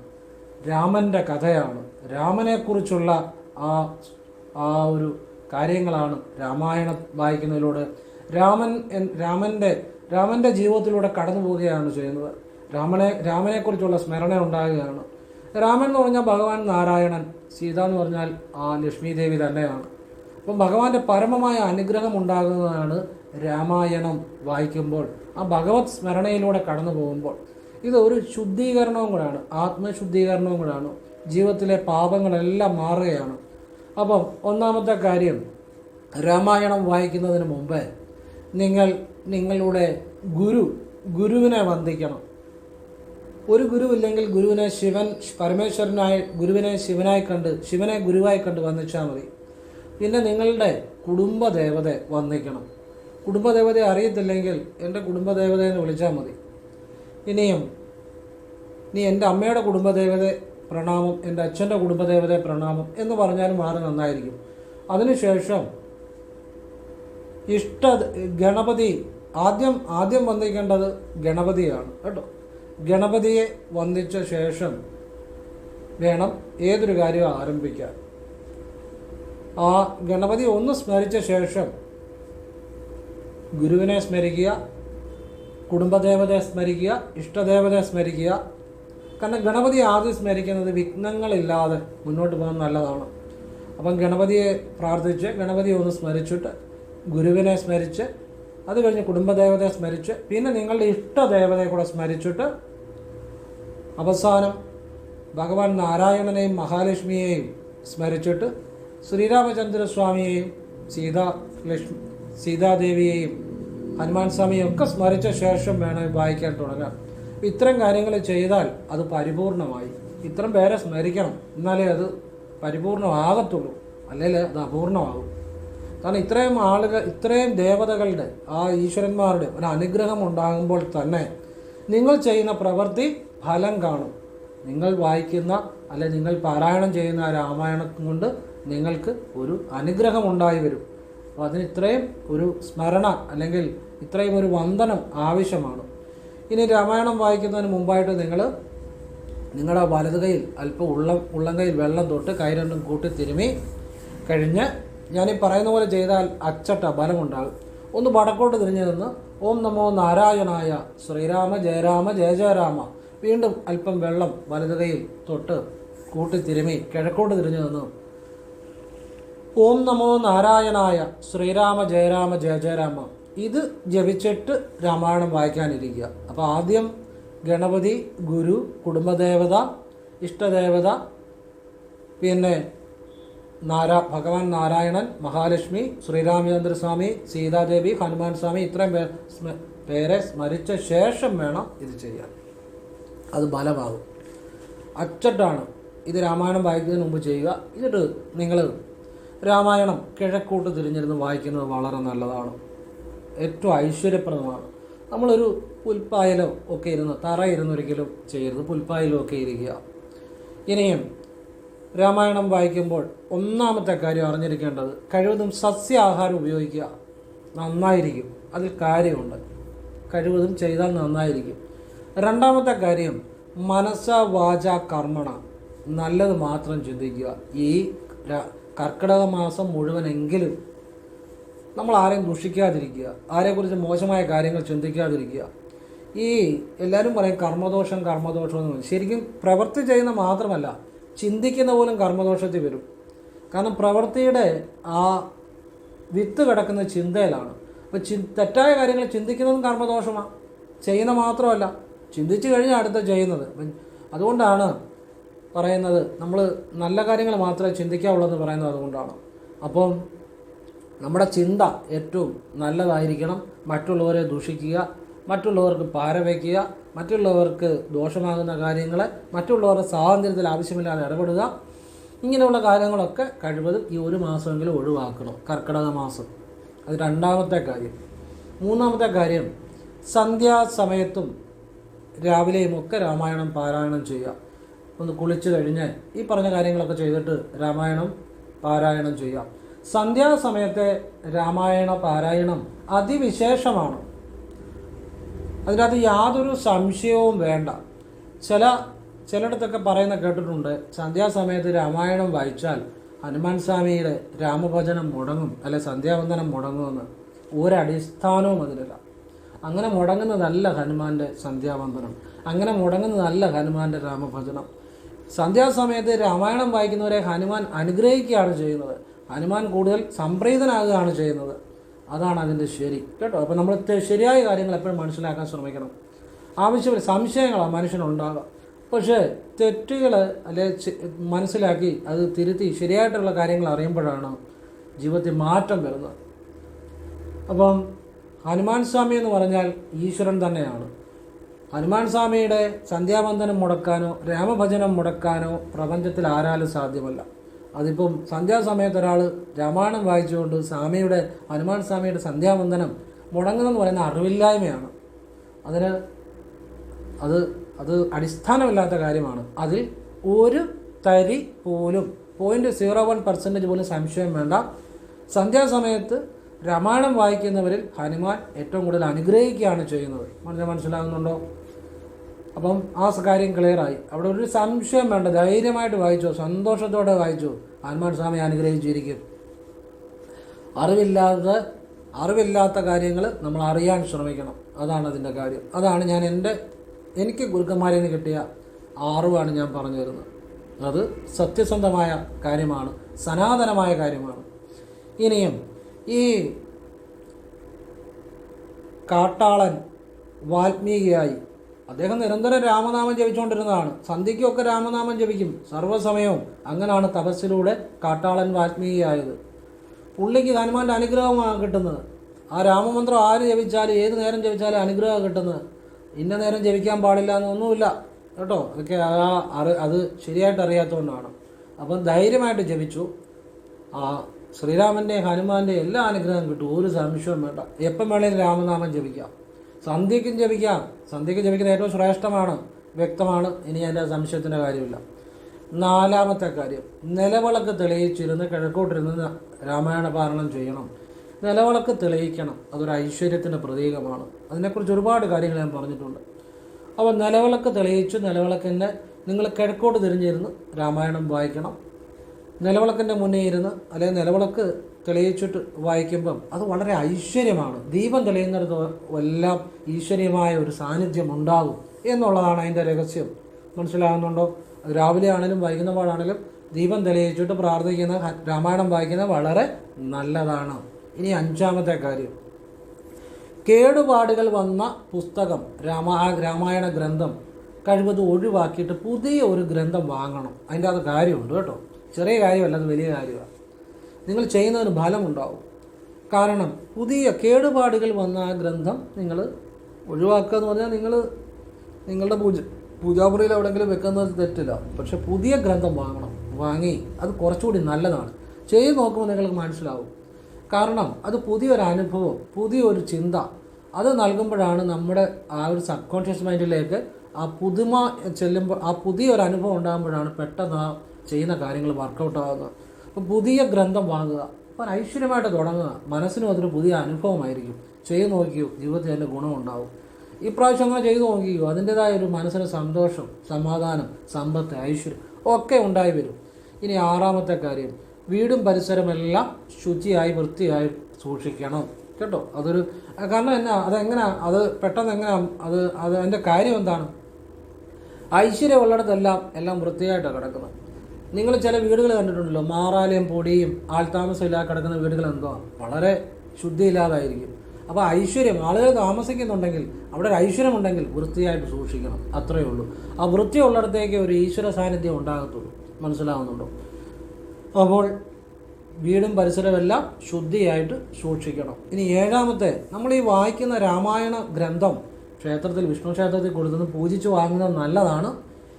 രാമൻ്റെ കഥയാണ്, രാമനെക്കുറിച്ചുള്ള ആ ഒരു കാര്യങ്ങളാണ് രാമായണം വായിക്കുന്നതിലൂടെ രാമൻ്റെ ജീവിതത്തിലൂടെ കടന്നു പോവുകയാണ് ചെയ്യുന്നത്. രാമനെക്കുറിച്ചുള്ള സ്മരണ ഉണ്ടാകുകയാണ്. രാമൻ എന്ന് പറഞ്ഞാൽ ഭഗവാൻ നാരായണൻ, സീത എന്ന് പറഞ്ഞാൽ ആ ലക്ഷ്മി ദേവി തന്നെയാണ്. അപ്പം ഭഗവാന്റെ പരമമായ അനുഗ്രഹം ഉണ്ടാകുന്നതാണ് രാമായണം വായിക്കുമ്പോൾ, ആ ഭഗവത് സ്മരണയിലൂടെ കടന്നു പോകുമ്പോൾ. ഇത് ഒരു ശുദ്ധീകരണവും കൂടാണ്, ആത്മശുദ്ധീകരണവും കൂടാണ്. ജീവിതത്തിലെ പാപങ്ങളെല്ലാം മാറുകയാണ്. അപ്പം ഒന്നാമത്തെ കാര്യം, രാമായണം വായിക്കുന്നതിന് മുമ്പ് നിങ്ങളുടെ ഗുരുവിനെ വന്ദിക്കണം. ഒരു ഗുരുവില്ലെങ്കിൽ ഗുരുവിനെ ശിവനെ ഗുരുവായി കണ്ട് വന്ദിച്ചാൽ മതി. പിന്നെ നിങ്ങളുടെ കുടുംബദേവതയെ വന്ദിക്കണം. കുടുംബദേവതയെ അറിയത്തില്ലെങ്കിൽ എൻ്റെ കുടുംബദേവതയെ എന്ന് വിളിച്ചാൽ മതി. ഇനി എൻ്റെ അമ്മയുടെ കുടുംബദേവതയെ പ്രണാമം, എൻ്റെ അച്ഛൻ്റെ കുടുംബദേവതയെ പ്രണാമം എന്ന് പറഞ്ഞാലും മാറി നന്നായിരിക്കും. അതിനുശേഷം ഗണപതി ആദ്യം വന്ദിക്കേണ്ടത് ഗണപതിയാണ് കേട്ടോ. ഗണപതിയെ വന്ദിച്ച ശേഷം വേണം ഏതൊരു കാര്യവും ആരംഭിക്കാൻ. ആ ഗണപതി ഒന്ന് സ്മരിച്ച ശേഷം ഗുരുവിനെ സ്മരിക്കുക, കുടുംബദേവതയെ സ്മരിക്കുക, ഇഷ്ടദേവതയെ സ്മരിക്കുക. കാരണം ഗണപതി ആദ്യം സ്മരിക്കുന്നത് വിഘ്നങ്ങളില്ലാതെ മുന്നോട്ട് പോകാൻ നല്ലതാണ്. അപ്പം ഗണപതിയെ പ്രാർത്ഥിച്ച്, ഗണപതിയെ ഒന്ന് സ്മരിച്ചിട്ട് ഗുരുവിനെ സ്മരിച്ച്, അത് കഴിഞ്ഞ് കുടുംബദേവതയെ സ്മരിച്ച്, പിന്നെ നിങ്ങളുടെ ഇഷ്ടദേവതയെ കൂടെ സ്മരിച്ചിട്ട് അവസാനം ഭഗവാൻ നാരായണനെയും മഹാലക്ഷ്മിയെയും സ്മരിച്ചിട്ട് ശ്രീരാമചന്ദ്രസ്വാമിയെയും സീതാദേവിയെയും ഹനുമാൻ സ്വാമിയെയും ഒക്കെ സ്മരിച്ച ശേഷം വേണം വായിക്കാൻ തുടങ്ങാൻ. ഇത്തരം കാര്യങ്ങൾ ചെയ്താൽ അത് പരിപൂർണമായി. ഇത്തരം പേരെ സ്മരിക്കണം, എന്നാലേ അത് പരിപൂർണമാകത്തുള്ളൂ, അല്ലെങ്കിൽ അത് അപൂർണമാകും. കാരണം ഇത്രയും ദേവതകളുടെ, ആ ഈശ്വരന്മാരുടെ ഒരു അനുഗ്രഹം ഉണ്ടാകുമ്പോൾ തന്നെ നിങ്ങൾ ചെയ്യുന്ന പ്രവൃത്തി ഫലം കാണും. നിങ്ങൾ വായിക്കുന്ന അല്ലെങ്കിൽ നിങ്ങൾ പാരായണം ചെയ്യുന്ന രാമായണം കൊണ്ട് നിങ്ങൾക്ക് ഒരു അനുഗ്രഹം ഉണ്ടായി വരും. അപ്പോൾ അതിന് ഇത്രയും ഒരു സ്മരണ അല്ലെങ്കിൽ ഇത്രയും ഒരു വന്ദനം ആവശ്യമാണ്. ഇനി രാമായണം വായിക്കുന്നതിന് മുമ്പായിട്ട് നിങ്ങളുടെ വലത് കൈയിൽ അല്പം ഉള്ളം കൈയിൽ വെള്ളം തൊട്ട് കൈ രണ്ടും കൂട്ടി തിരുമി കഴിഞ്ഞ് ഞാനീ പറയുന്ന പോലെ ചെയ്താൽ അച്ചട്ട ബലമുണ്ടാകും. ഒന്ന് വടക്കോട്ട് തിരിഞ്ഞു നിന്ന് ഓം നമോ നാരായണായ ശ്രീരാമ ജയരാമ ജയ ജയരാമ, വീണ്ടും അല്പം വെള്ളം വലത് കൈയിൽ തൊട്ട് കൂട്ടി തിരുമി കിഴക്കോട്ട് തിരിഞ്ഞു നിന്ന് ഓം നമോ നാരായണായ ശ്രീരാമ ജയരാമ ജയ ജയരാമ ഇത് ജപിച്ചിട്ട് രാമായണം വായിക്കാനിരിക്കുക. അപ്പോൾ ആദ്യം ഗണപതി, ഗുരു, കുടുംബദേവത, ഇഷ്ടദേവത, പിന്നെ ഭഗവാൻ നാരായണൻ, മഹാലക്ഷ്മി, ശ്രീരാമചന്ദ്രസ്വാമി, സീതാദേവി, ഹനുമാൻ സ്വാമി, ഇത്രയും പേരെ സ്മരിച്ച ശേഷം വേണം ഇത് ചെയ്യാൻ. അത് ബലമാകും. അച്ചട്ടാണ് ഇത് രാമായണം വായിക്കുന്നതിന് മുമ്പ് ചെയ്യുക. എന്നിട്ട് നിങ്ങൾ രാമായണം കിഴക്കോട്ട് തിരിഞ്ഞിരുന്ന് വായിക്കുന്നത് വളരെ നല്ലതാണ്, ഏറ്റവും ഐശ്വര്യപ്രദമാണ്. നമ്മളൊരു പുൽപ്പായലോ ഒക്കെ ഇരുന്ന്, തറ ഇരുന്നൊരിക്കലും ചെയ്യരുത്, പുൽപ്പായലോ ഒക്കെ ഇരിക്കുക. ഇനിയും രാമായണം വായിക്കുമ്പോൾ ഒന്നാമത്തെ കാര്യം അറിഞ്ഞിരിക്കേണ്ടത്, കഴിവതും സസ്യാഹാരം ഉപയോഗിക്കുക, നന്നായിരിക്കും. അതിൽ കാര്യമുണ്ട്, കഴിവതും ചെയ്താൽ നന്നായിരിക്കും. രണ്ടാമത്തെ കാര്യം, മനസ്സ വാച കർമ്മണ, നല്ലത് മാത്രം ചിന്തിക്കുക. ഈ കർക്കിടക മാസം മുഴുവനെങ്കിലും നമ്മൾ ആരെയും ദുഷിക്കാതിരിക്കുക, ആരെക്കുറിച്ച് മോശമായ കാര്യങ്ങൾ ചിന്തിക്കാതിരിക്കുക. ഈ എല്ലാവരും പറയും കർമ്മദോഷം എന്ന്. ശരിക്കും പ്രവൃത്തി ചെയ്യുന്ന മാത്രമല്ല, ചിന്തിക്കുന്ന പോലും കർമ്മദോഷത്തിൽ വരും. കാരണം പ്രവൃത്തിയുടെ ആ വിത്ത് കിടക്കുന്ന ചിന്തയിലാണ്. അപ്പോൾ തെറ്റായ കാര്യങ്ങൾ ചിന്തിക്കുന്നതും കർമ്മദോഷമാണ്, ചെയ്യുന്ന മാത്രമല്ല. ചിന്തിച്ചു കഴിഞ്ഞാൽ അടുത്ത ചെയ്യുന്നത്. അതുകൊണ്ടാണ് പറയുന്നത് നമ്മൾ നല്ല കാര്യങ്ങൾ മാത്രമേ ചിന്തിക്കാവുള്ളൂ പറയുന്നത് അതുകൊണ്ടാണ്. അപ്പം നമ്മുടെ ചിന്ത ഏറ്റവും നല്ലതായിരിക്കണം. മറ്റുള്ളവരെ ദൂഷിക്കുക, മറ്റുള്ളവർക്ക് പാരവയ്ക്കുക, മറ്റുള്ളവർക്ക് ദോഷമാകുന്ന കാര്യങ്ങളെ മറ്റുള്ളവരുടെ സ്വാതന്ത്ര്യത്തിൽ ആവശ്യമില്ലാതെ ഇടപെടുക, ഇങ്ങനെയുള്ള കാര്യങ്ങളൊക്കെ കഴിവതും ഈ ഒരു മാസമെങ്കിലും ഒഴിവാക്കണം, കർക്കിടക മാസം. അത് രണ്ടാമത്തെ കാര്യം. മൂന്നാമത്തെ കാര്യം, സന്ധ്യാസമയത്തും രാവിലെയും ഒക്കെ രാമായണം പാരായണം ചെയ്യുക. ഒന്ന് കുളിച്ച് കഴിഞ്ഞ് ഈ പറഞ്ഞ കാര്യങ്ങളൊക്കെ ചെയ്തിട്ട് രാമായണം പാരായണം ചെയ്യുക. സന്ധ്യാസമയത്തെ രാമായണ പാരായണം അതിവിശേഷമാണ്. അതിനകത്ത് യാതൊരു സംശയവും വേണ്ട. ചിലയിടത്തൊക്കെ പറയുന്ന കേട്ടിട്ടുണ്ട്, സന്ധ്യാസമയത്ത് രാമായണം വായിച്ചാൽ ഹനുമാൻ സ്വാമിയുടെ രാമഭജനം മുടങ്ങും, അല്ലെ സന്ധ്യാവന്ദനം മുടങ്ങുമെന്ന്. ഒരടിസ്ഥാനവും അതിലില്ല. അങ്ങനെ മുടങ്ങുന്നതല്ല ഹനുമാന്റെ സന്ധ്യാവന്ദനം, അങ്ങനെ മുടങ്ങുന്നതല്ല ഹനുമാന്റെ രാമഭജനം. സന്ധ്യാസമയത്ത് രാമായണം വായിക്കുന്നവരെ ഹനുമാൻ അനുഗ്രഹിക്കുകയാണ് ചെയ്യുന്നത്. ഹനുമാൻ കൂടുതൽ സംപ്രീതനാകുകയാണ് ചെയ്യുന്നത്. അതാണ് അതിൻ്റെ ശരി കേട്ടോ. അപ്പോൾ നമ്മൾ ശരിയായ കാര്യങ്ങൾ എപ്പോഴും മനസ്സിലാക്കാൻ ശ്രമിക്കണം. ആവശ്യമില്ല സംശയങ്ങളാണ് മനുഷ്യനുണ്ടാകുക. പക്ഷേ തെറ്റുകൾ അല്ലെ മനസ്സിലാക്കി അത് തിരുത്തി ശരിയായിട്ടുള്ള കാര്യങ്ങൾ അറിയുമ്പോഴാണ് ജീവിതത്തിൽ മാറ്റം വരുന്നത്. അപ്പം ഹനുമാൻ സ്വാമി എന്ന് പറഞ്ഞാൽ ഈശ്വരൻ തന്നെയാണ്. ഹനുമാൻ സ്വാമിയുടെ സന്ധ്യാവന്ദനം മുടക്കാനോ രാമഭജനം മുടക്കാനോ പ്രപഞ്ചത്തിൽ ആരാലും സാധ്യമല്ല. അതിപ്പം സന്ധ്യാസമയത്ത് ഒരാൾ രാമായണം വായിച്ചുകൊണ്ട് സ്വാമിയുടെ ഹനുമാൻ സ്വാമിയുടെ സന്ധ്യാവന്ദനം മുടങ്ങുന്നതെന്ന് പറയുന്ന അറിവില്ലായ്മയാണ്. അത് അടിസ്ഥാനമില്ലാത്ത കാര്യമാണ്. അതിൽ ഒരു തരി പോലും 0.01% പോലും സംശയം വേണ്ട. സന്ധ്യാസമയത്ത് രാമായണം വായിക്കുന്നവരിൽ ഹനുമാൻ ഏറ്റവും കൂടുതൽ അനുഗ്രഹിക്കുകയാണ് ചെയ്യുന്നത്. മനസ്സിലാകുന്നുണ്ടോ? അപ്പം ആ കാര്യം ക്ലിയറായി. അവിടെ ഒരു സംശയം വേണ്ട. ധൈര്യമായിട്ട് വായിച്ചോ, സന്തോഷത്തോടെ വായിച്ചോ, ഹനുമാൻ സ്വാമി അനുഗ്രഹിച്ചിരിക്കും. അറിവില്ലാത്ത കാര്യങ്ങൾ നമ്മൾ അറിയാൻ ശ്രമിക്കണം. അതാണ് അതിൻ്റെ കാര്യം. അതാണ് എനിക്ക് ഗുരുക്കന്മാരിൽ നിന്ന് കിട്ടിയ അറിവാണ് ഞാൻ പറഞ്ഞു തരുന്നത്. അത് സത്യസന്ധമായ കാര്യമാണ്, സനാതനമായ കാര്യമാണ്. ഇനിയും ഈ കാട്ടാളൻ വാൽമീകിയായി അദ്ദേഹം നിരന്തരം രാമനാമം ജപിച്ചുകൊണ്ടിരുന്നതാണ്. സന്ധ്യയ്ക്കൊക്കെ രാമനാമം ജപിക്കും സർവ്വസമയവും. അങ്ങനെയാണ് തപസ്സിലൂടെ കാട്ടാളൻ വാൽമീകിയായത്. പുള്ളിക്ക് ഹനുമാന്റെ അനുഗ്രഹമാണ് കിട്ടുന്നത്. ആ രാമമന്ത്രം ആര് ജപിച്ചാലും ഏത് നേരം ജപിച്ചാലും അനുഗ്രഹം കിട്ടുന്നത്. ഇന്ന നേരം ജപിക്കാൻ പാടില്ല എന്നൊന്നുമില്ല കേട്ടോ. അതൊക്കെ അത് ശരിയായിട്ട് അറിയാത്തതുകൊണ്ടാണ്. അപ്പം ധൈര്യമായിട്ട് ജപിച്ചു. ആ ശ്രീരാമൻ്റെ ഹനുമാന്റെ എല്ലാ അനുഗ്രഹം കിട്ടും, ഒരു സംശയവും വേണ്ട. എപ്പം വേണേലും രാമനാമം ജപിക്കാം, സന്ധ്യയ്ക്കും ജപിക്കാം. സന്ധ്യയ്ക്ക് ജപിക്കുന്നത് ഏറ്റവും ശ്രേഷ്ഠമാണ്, വ്യക്തമാണ്. ഇനി അതിൻ്റെ സംശയത്തിൻ്റെ കാര്യമില്ല. നാലാമത്തെ കാര്യം, നിലവിളക്ക് തെളിയിച്ചിരുന്ന് കിഴക്കോട്ടിരുന്ന് രാമായണ പാരായണം ചെയ്യണം. നിലവിളക്ക് തെളിയിക്കണം, അതൊരു ഐശ്വര്യത്തിൻ്റെ പ്രതീകമാണ്. അതിനെക്കുറിച്ച് ഒരുപാട് കാര്യങ്ങൾ ഞാൻ പറഞ്ഞിട്ടുണ്ട്. അപ്പോൾ നിലവിളക്ക് തെളിയിച്ചു, നിലവിളക്കിൻ്റെ നിങ്ങൾ കിഴക്കോട്ട് തിരിഞ്ഞിരുന്ന് രാമായണം വായിക്കണം. നിലവിളക്കിൻ്റെ മുന്നേ ഇരുന്ന് അല്ലെങ്കിൽ നിലവിളക്ക് തെളിയിച്ചിട്ട് വായിക്കുമ്പം അത് വളരെ ഐശ്വര്യമാണ്. ദീപം തെളിയുന്നിടത്ത് എല്ലാം ഈശ്വര്യമായ ഒരു സാന്നിധ്യം ഉണ്ടാകും എന്നുള്ളതാണ് അതിൻ്റെ രഹസ്യം. മനസ്സിലാകുന്നുണ്ടോ? അത് രാവിലെ ആണെങ്കിലും വൈകുന്നപാടാണെങ്കിലും ദീപം തെളിയിച്ചിട്ട് പ്രാർത്ഥിക്കുന്ന രാമായണം വായിക്കുന്നത് വളരെ നല്ലതാണ്. ഇനി അഞ്ചാമത്തെ കാര്യം, കേടുപാടുകൾ വന്ന പുസ്തകം രാമായണ ഗ്രന്ഥം കഴിവതും ഒഴിവാക്കിയിട്ട് പുതിയ ഒരു ഗ്രന്ഥം വാങ്ങണം. അതിൻ്റെ അത് കാര്യമുണ്ട് കേട്ടോ. ചെറിയ കാര്യമല്ല, അത് വലിയ കാര്യമാണ്. നിങ്ങൾ ചെയ്യുന്നതിന് ഫലമുണ്ടാവും. കാരണം പുതിയ കേടുപാടുകൾ വന്ന ആ ഗ്രന്ഥം നിങ്ങൾ ഒഴിവാക്കുക എന്ന് പറഞ്ഞാൽ നിങ്ങളുടെ പൂജാമുറിയിൽ എവിടെയെങ്കിലും വെക്കുന്നത് തെറ്റില്ല. പക്ഷെ പുതിയ ഗ്രന്ഥം വാങ്ങി അത് കുറച്ചുകൂടി നല്ലതാണ്. ചെയ്ത് നോക്കുമ്പോൾ നിങ്ങൾക്ക് മനസ്സിലാവും. കാരണം അത് പുതിയൊരു അനുഭവം, പുതിയൊരു ചിന്ത അത് നൽകുമ്പോഴാണ് നമ്മുടെ ആ ഒരു സബ് കോൺഷ്യസ് മൈൻഡിലേക്ക് ആ പുതുമ ചെല്ലുമ്പോൾ, ആ പുതിയൊരു അനുഭവം ഉണ്ടാകുമ്പോഴാണ് പെട്ടെന്ന് ആ ചെയ്യുന്ന കാര്യങ്ങൾ വർക്കൗട്ട് ആകുന്നത്. അപ്പോൾ പുതിയ ഗ്രന്ഥം വാങ്ങുക, അപ്പോൾ ഐശ്വര്യമായിട്ട് തുടങ്ങുക. മനസ്സിനും അതൊരു പുതിയ അനുഭവമായിരിക്കും. ചെയ്ത് നോക്കിയോ, ജീവിതത്തിൽ അതിൻ്റെ ഗുണമുണ്ടാവും. ഈ പ്രാവശ്യം അങ്ങനെ ചെയ്തു നോക്കിയോ, അതിൻ്റെതായ ഒരു മനസ്സിന് സന്തോഷം, സമാധാനം, സമ്പത്ത്, ഐശ്വര്യം ഒക്കെ ഉണ്ടായി വരും. ഇനി ആറാമത്തെ കാര്യം, വീടും പരിസരമെല്ലാം ശുചിയായി വൃത്തിയായി സൂക്ഷിക്കണം കേട്ടോ. കാരണം അത് പെട്ടെന്ന് അതിൻ്റെ കാര്യം എന്താണ്? ഐശ്വര്യമുള്ളിടത്തെല്ലാം വൃത്തിയായിട്ടാണ് കിടക്കുന്നത്. നിങ്ങൾ ചില വീടുകൾ കണ്ടിട്ടുണ്ടല്ലോ, മാറാലയും പൊടിയും ആൾതാമസം ഇല്ലാതെ കിടക്കുന്ന വീടുകൾ എന്തോ വളരെ ശുദ്ധിയില്ലാതായിരിക്കും. അപ്പോൾ ഐശ്വര്യം, ആളുകൾ താമസിക്കുന്നുണ്ടെങ്കിൽ അവിടെ ഒരു ഐശ്വര്യമുണ്ടെങ്കിൽ വൃത്തിയായിട്ട് സൂക്ഷിക്കണം, അത്രയേ ഉള്ളൂ. ആ വൃത്തിയുള്ളിടത്തേക്ക് ഒരു ഈശ്വര സാന്നിധ്യം ഉണ്ടാകത്തുള്ളൂ. മനസ്സിലാവുന്നുണ്ടോ? അപ്പോൾ വീടും പരിസരമെല്ലാം ശുദ്ധിയായിട്ട് സൂക്ഷിക്കണം. ഇനി ഏഴാമത്തെ, നമ്മൾ ഈ വായിക്കുന്ന രാമായണ ഗ്രന്ഥം ക്ഷേത്രത്തിൽ, വിഷ്ണു ക്ഷേത്രത്തിൽ കൊടുത്തുനിന്ന് പൂജിച്ച് വാങ്ങുന്നത് നല്ലതാണ്.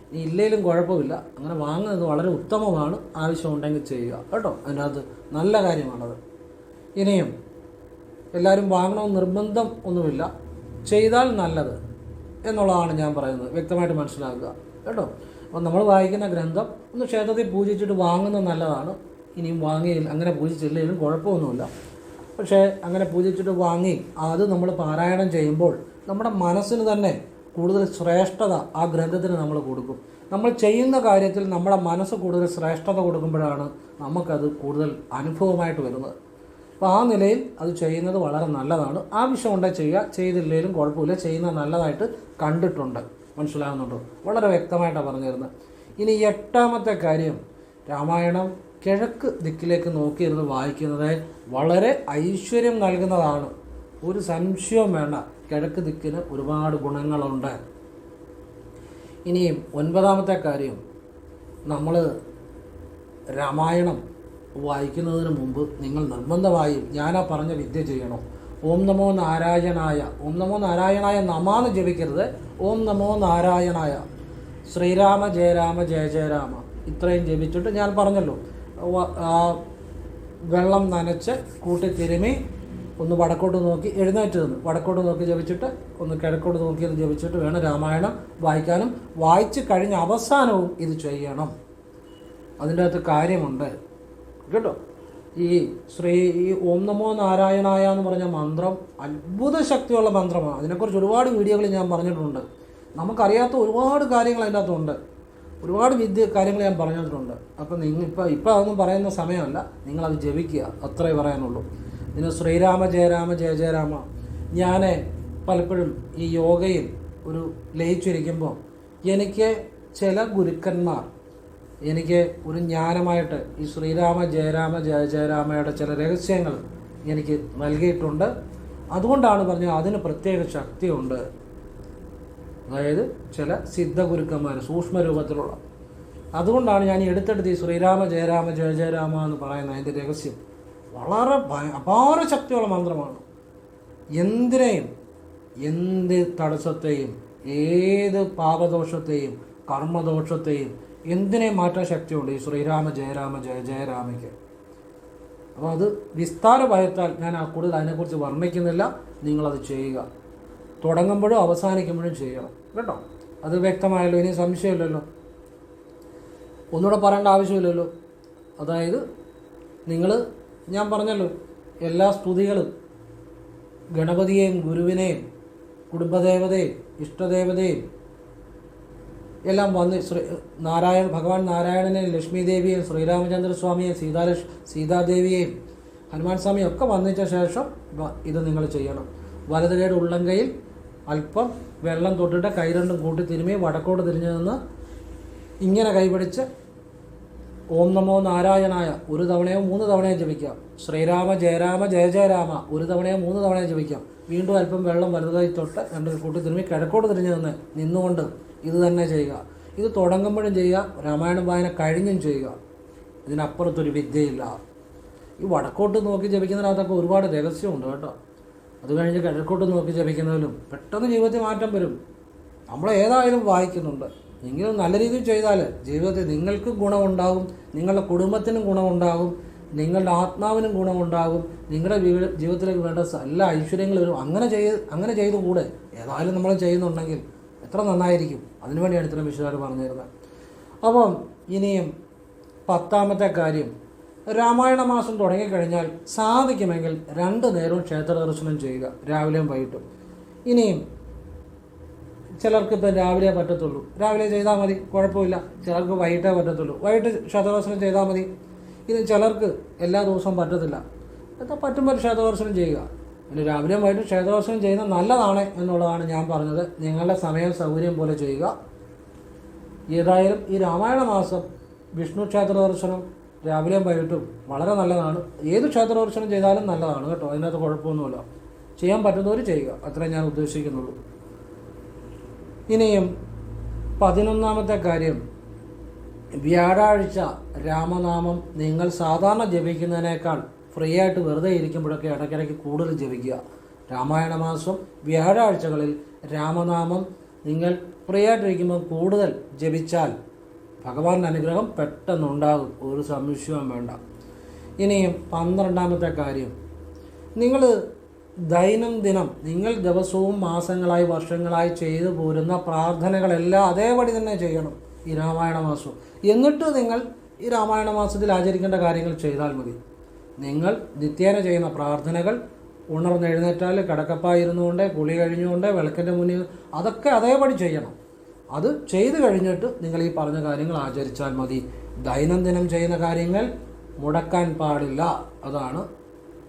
ഇനി ഇല്ലേലും കുഴപ്പമില്ല, അങ്ങനെ വാങ്ങുന്നത് വളരെ ഉത്തമമാണ്. ആവശ്യമുണ്ടെങ്കിൽ ചെയ്യുക കേട്ടോ, അതിനകത്ത് നല്ല കാര്യമാണത്. ഇനിയും എല്ലാവരും വാങ്ങണമെന്ന് നിർബന്ധം ഒന്നുമില്ല, ചെയ്താൽ നല്ലത് എന്നുള്ളതാണ് ഞാൻ പറയുന്നത്. വ്യക്തമായിട്ട് മനസ്സിലാക്കുക കേട്ടോ. അപ്പോൾ നമ്മൾ വായിക്കുന്ന ഗ്രന്ഥം ഒന്ന് ക്ഷേത്രത്തിൽ പൂജിച്ചിട്ട് വാങ്ങുന്നത് നല്ലതാണ്. ഇനിയും വാങ്ങിയില്ല, അങ്ങനെ പൂജിച്ചില്ലെങ്കിലും കുഴപ്പമൊന്നുമില്ല. പക്ഷേ അങ്ങനെ പൂജിച്ചിട്ട് വാങ്ങി അത് നമ്മൾ പാരായണം ചെയ്യുമ്പോൾ നമ്മുടെ മനസ്സിന് തന്നെ കൂടുതൽ ശ്രേഷ്ഠത ആ ഗ്രന്ഥത്തിന് നമ്മൾ കൊടുക്കും. നമ്മൾ ചെയ്യുന്ന കാര്യത്തിൽ നമ്മുടെ മനസ്സ് കൂടുതൽ ശ്രേഷ്ഠത കൊടുക്കുമ്പോഴാണ് നമുക്കത് കൂടുതൽ അനുഭവമായിട്ട് വരുന്നത്. അപ്പോൾ ആ നിലയിൽ അത് ചെയ്യുന്നത് വളരെ നല്ലതാണ്. ആവശ്യമുണ്ടെങ്കിൽ ചെയ്യുക, ചെയ്തില്ലെങ്കിലും കുഴപ്പമില്ല, ചെയ്യുന്നത് നല്ലതായിട്ട് കണ്ടിട്ടുണ്ട്. മനസ്സിലാകുന്നുണ്ടോ? വളരെ വ്യക്തമായിട്ടാണ് പറഞ്ഞു തരുന്നത്. ഇനി എട്ടാമത്തെ കാര്യം, രാമായണം കിഴക്ക് ദിക്കിലേക്ക് നോക്കിയിരുന്ന് വായിക്കുന്നത് വളരെ ഐശ്വര്യം നൽകുന്നതാണ്. ഒരു സംശയവും വേണ്ട, കിഴക്ക് ദിക്കിന് ഒരുപാട് ഗുണങ്ങളുണ്ട്. ഇനിയും ഒൻപതാമത്തെ കാര്യം, നമ്മൾ രാമായണം വായിക്കുന്നതിന് മുമ്പ് നിങ്ങൾ നിർബന്ധമായും ഞാനാ പറഞ്ഞ വിദ്യ ചെയ്യണം. ഓം നമോ നാരായണായ, ഓം നമോ നാരായണായ നമാന്ന് ജപിക്കരുത്. ഓം നമോ നാരായണായ, ശ്രീരാമ ജയ രാമ ജയ ജയ രാമ, ഇത്രയും ജപിച്ചിട്ട് ഞാൻ പറഞ്ഞല്ലോ, വെള്ളം നനച്ച് കൂട്ടി തിരുമി ഒന്ന് വടക്കോട്ട് നോക്കി എഴുന്നേറ്റ് നിന്ന് വടക്കോട്ട് നോക്കി ജപിച്ചിട്ട് ഒന്ന് കിഴക്കോട്ട് നോക്കിയത് ജപിച്ചിട്ട് വേണം രാമായണം വായിക്കാനും. വായിച്ച് കഴിഞ്ഞ അവസാനവും ഇത് ചെയ്യണം. അതിൻ്റെ അകത്ത് കാര്യമുണ്ട് കേട്ടോ. ഈ ഓം നമോ നാരായണായ എന്ന് പറഞ്ഞ മന്ത്രം അത്ഭുത ശക്തിയുള്ള മന്ത്രമാണ്. അതിനെക്കുറിച്ച് ഒരുപാട് വീഡിയോകൾ ഞാൻ പറഞ്ഞിട്ടുണ്ട്. നമുക്കറിയാത്ത ഒരുപാട് കാര്യങ്ങൾ അതിൻ്റെ അകത്തുണ്ട്, ഒരുപാട് കാര്യങ്ങൾ ഞാൻ പറഞ്ഞിട്ടുണ്ട്. അപ്പം ഇപ്പോൾ അതൊന്നും പറയുന്ന സമയമല്ല, നിങ്ങളത് ജപിക്കുക, അത്രേ പറയാനുള്ളൂ. ഇതിന് ശ്രീരാമ ജയ രാമ ജയ ജയ രാമ. ഞാൻ പലപ്പോഴും ഈ യോഗയിൽ ഒരു ലയിച്ചിരിക്കുമ്പോൾ എനിക്ക് ചില ഗുരുക്കന്മാർ എനിക്ക് ഒരു ജ്ഞാനമായിട്ട് ഈ ശ്രീരാമ ജയരാമ ജയ ജയരാമയുടെ ചില രഹസ്യങ്ങൾ എനിക്ക് നൽകിയിട്ടുണ്ട്. അതുകൊണ്ടാണ് പറഞ്ഞത് അതിന് പ്രത്യേക ശക്തിയുണ്ട്. അതായത് ചില സിദ്ധഗുരുക്കന്മാർ സൂക്ഷ്മ രൂപത്തിലുള്ള, അതുകൊണ്ടാണ് ഞാൻ എടുത്തെടുത്ത് ഈ ശ്രീരാമ ജയരാമ ജയ ജയരാമ എന്ന് പറയുന്ന അതിൻ്റെ രഹസ്യം വളരെ അപാര ശക്തിയുള്ള മന്ത്രമാണ്. എന്തിനേയും, എന്ത് തടസ്സത്തെയും, ഏത് പാപദോഷത്തെയും കർമ്മദോഷത്തെയും എന്തിനേയും മാറ്റാൻ ശക്തിയുണ്ട് ഈ ശ്രീരാമ ജയരാമ ജയ ജയരാമയ്ക്ക്. അപ്പോൾ അത് വിസ്താര ഭയത്താൽ ഞാൻ കൂടുതൽ അതിനെക്കുറിച്ച് വർണ്ണിക്കുന്നില്ല. നിങ്ങളത് ചെയ്യുക, തുടങ്ങുമ്പോഴും അവസാനിക്കുമ്പോഴും ചെയ്യണം കേട്ടോ. അത് വ്യക്തമായല്ലോ, ഇനി സംശയമില്ലല്ലോ, ഒന്നുകൂടെ പറയേണ്ട ആവശ്യമില്ലല്ലോ. അതായത് ഞാൻ പറഞ്ഞല്ലോ, എല്ലാ സ്തുതികളും ഗണപതിയെയും ഗുരുവിനെയും കുടുംബദേവതയും ഇഷ്ടദേവതയും എല്ലാം വന്ന് ഭഗവാൻ നാരായണനെയും ലക്ഷ്മി ദേവിയെയും ശ്രീരാമചന്ദ്രസ്വാമിയെയും സീതാദേവിയെയും ഹനുമാൻ സ്വാമിയും ഒക്കെ വന്നിച്ച ശേഷം ഇത് നിങ്ങൾ ചെയ്യണം. വലതുകൈയുടെ ഉള്ളംകൈയിൽ അല്പം വെള്ളം തൊട്ടിട്ട് കൈ രണ്ടും കൂട്ടി തിരുമ്മി വടക്കോട്ട് തിരിഞ്ഞു നിന്ന് ഇങ്ങനെ കൈപിടിച്ച് ഓം നമോ നാരായണായ ഒരു തവണയോ 3 തവണയോ ജപിക്കാം. ശ്രീരാമ ജയരാമ ജയ ജയരാമ ഒരു തവണയോ 3 തവണയോ ജപിക്കാം. വീണ്ടും അല്പം വെള്ളം വലതുകൈ തൊട്ട് രണ്ടും കൂട്ടി തിരുമ്മി കിഴക്കോട്ട് തിരിഞ്ഞു നിന്നുകൊണ്ട് ഇത് തന്നെ ചെയ്യുക. ഇത് തുടങ്ങുമ്പോഴും ചെയ്യുക, രാമായണം വായന കഴിഞ്ഞും ചെയ്യുക. ഇതിനപ്പുറത്തൊരു വിദ്യയില്ല. ഈ വടക്കോട്ട് നോക്കി ജപിക്കുന്നതിനകത്തൊക്കെ ഒരുപാട് രഹസ്യമുണ്ട് കേട്ടോ. അത് കഴിഞ്ഞ് കിഴക്കോട്ട് നോക്കി ജപിക്കുന്നതിലും പെട്ടെന്ന് ജീവിതത്തിൽ മാറ്റം വരും. നമ്മളേതായാലും വായിക്കുന്നുണ്ട്. എങ്കിലും നല്ല രീതിയിൽ ചെയ്താൽ ജീവിതത്തിൽ നിങ്ങൾക്ക് ഗുണമുണ്ടാകും, നിങ്ങളുടെ കുടുംബത്തിനും ഗുണമുണ്ടാകും, നിങ്ങളുടെ ആത്മാവിനും ഗുണമുണ്ടാകും, നിങ്ങളുടെ ജീവിതത്തിലേക്ക് വേണ്ട എല്ലാ ഐശ്വര്യങ്ങളും വരും. അങ്ങനെ ചെയ്തുകൂടെ? ഏതായാലും നമ്മൾ ചെയ്യുന്നുണ്ടെങ്കിൽ എത്ര നന്നായിരിക്കും. അതിനുവേണ്ടിയാണ് ഇത്രയും വിശദമായിട്ട് പറഞ്ഞു തരുന്നത്. അപ്പം ഇനിയും 10ാമത്തെ കാര്യം, രാമായണ മാസം തുടങ്ങിക്കഴിഞ്ഞാൽ സാധിക്കുമെങ്കിൽ 2 നേരവും ക്ഷേത്ര ദർശനം ചെയ്യുക, രാവിലെയും വൈകിട്ടും. ഇനിയും ചിലർക്ക് ഇപ്പം രാവിലെ പറ്റത്തുള്ളൂ, രാവിലെ ചെയ്താൽ മതി, കുഴപ്പമില്ല. ചിലർക്ക് വൈകിട്ടേ പറ്റത്തുള്ളൂ, വൈകിട്ട് ക്ഷേത്രദർശനം ചെയ്താൽ മതി. ഇനി ചിലർക്ക് എല്ലാ ദിവസവും പറ്റത്തില്ല, പറ്റുമ്പോൾ ക്ഷേത്രദർശനം ചെയ്യുക. പിന്നെ രാവിലെയും വൈകിട്ട് ക്ഷേത്രദർശനം ചെയ്യുന്നത് നല്ലതാണ് എന്നുള്ളതാണ് ഞാൻ പറഞ്ഞത്. നിങ്ങളുടെ സമയം സൗകര്യം പോലെ ചെയ്യുക. ഏതായാലും ഈ രാമായണ മാസം വിഷ്ണു ക്ഷേത്ര ദർശനം രാവിലെയും വൈകിട്ടും വളരെ നല്ലതാണ്. ഏത് ക്ഷേത്ര ദർശനം ചെയ്താലും നല്ലതാണ് കേട്ടോ, അതിനകത്ത് കുഴപ്പമൊന്നുമില്ല. ചെയ്യാൻ പറ്റുന്നവർ ചെയ്യുക, അത്രേ ഞാൻ ഉദ്ദേശിക്കുന്നുള്ളൂ. ഇനിയും 11ാമത്തെ കാര്യം, വ്യാഴാഴ്ച രാമനാമം നിങ്ങൾ സാധാരണ ജപിക്കുന്നതിനേക്കാൾ ഫ്രീ ആയിട്ട് വെറുതെ ഇരിക്കുമ്പോഴൊക്കെ ഇടയ്ക്കിടയ്ക്ക് കൂടുതൽ ജപിക്കുക. രാമായണ മാസം വ്യാഴാഴ്ചകളിൽ രാമനാമം നിങ്ങൾ ഫ്രീ ആയിട്ടിരിക്കുമ്പോൾ കൂടുതൽ ജപിച്ചാൽ ഭഗവാന്റെ അനുഗ്രഹം പെട്ടെന്നുണ്ടാകും, ഒരു സംശയവും വേണ്ട. ഇനിയും 12ാമത്തെ കാര്യം, നിങ്ങൾ ദൈനംദിനം നിങ്ങൾ ദിവസവും മാസങ്ങളായി വർഷങ്ങളായി ചെയ്തു പോരുന്ന പ്രാർത്ഥനകളെല്ലാം അതേപടി തന്നെ ചെയ്യണം ഈ രാമായണ മാസം. എന്നിട്ട് നിങ്ങൾ ഈ രാമായണ മാസത്തിൽ ആചരിക്കേണ്ട കാര്യങ്ങൾ ചെയ്താൽ മതി. നിങ്ങൾ നിത്യേന ചെയ്യുന്ന പ്രാർത്ഥനകൾ ഉണർന്നെഴുന്നേറ്റാൽ കിടക്കപ്പായിരുന്നുകൊണ്ട് കുളി കഴിഞ്ഞുകൊണ്ട് വിളക്കിൻ്റെ മുന്നിൽ അതൊക്കെ അതേപടി ചെയ്യണം. അത് ചെയ്തു കഴിഞ്ഞിട്ട് നിങ്ങൾ ഈ പറഞ്ഞ കാര്യങ്ങൾ ആചരിച്ചാൽ മതി. ദൈനംദിനം ചെയ്യുന്ന കാര്യങ്ങൾ മുടക്കാൻ പാടില്ല. അതാണ്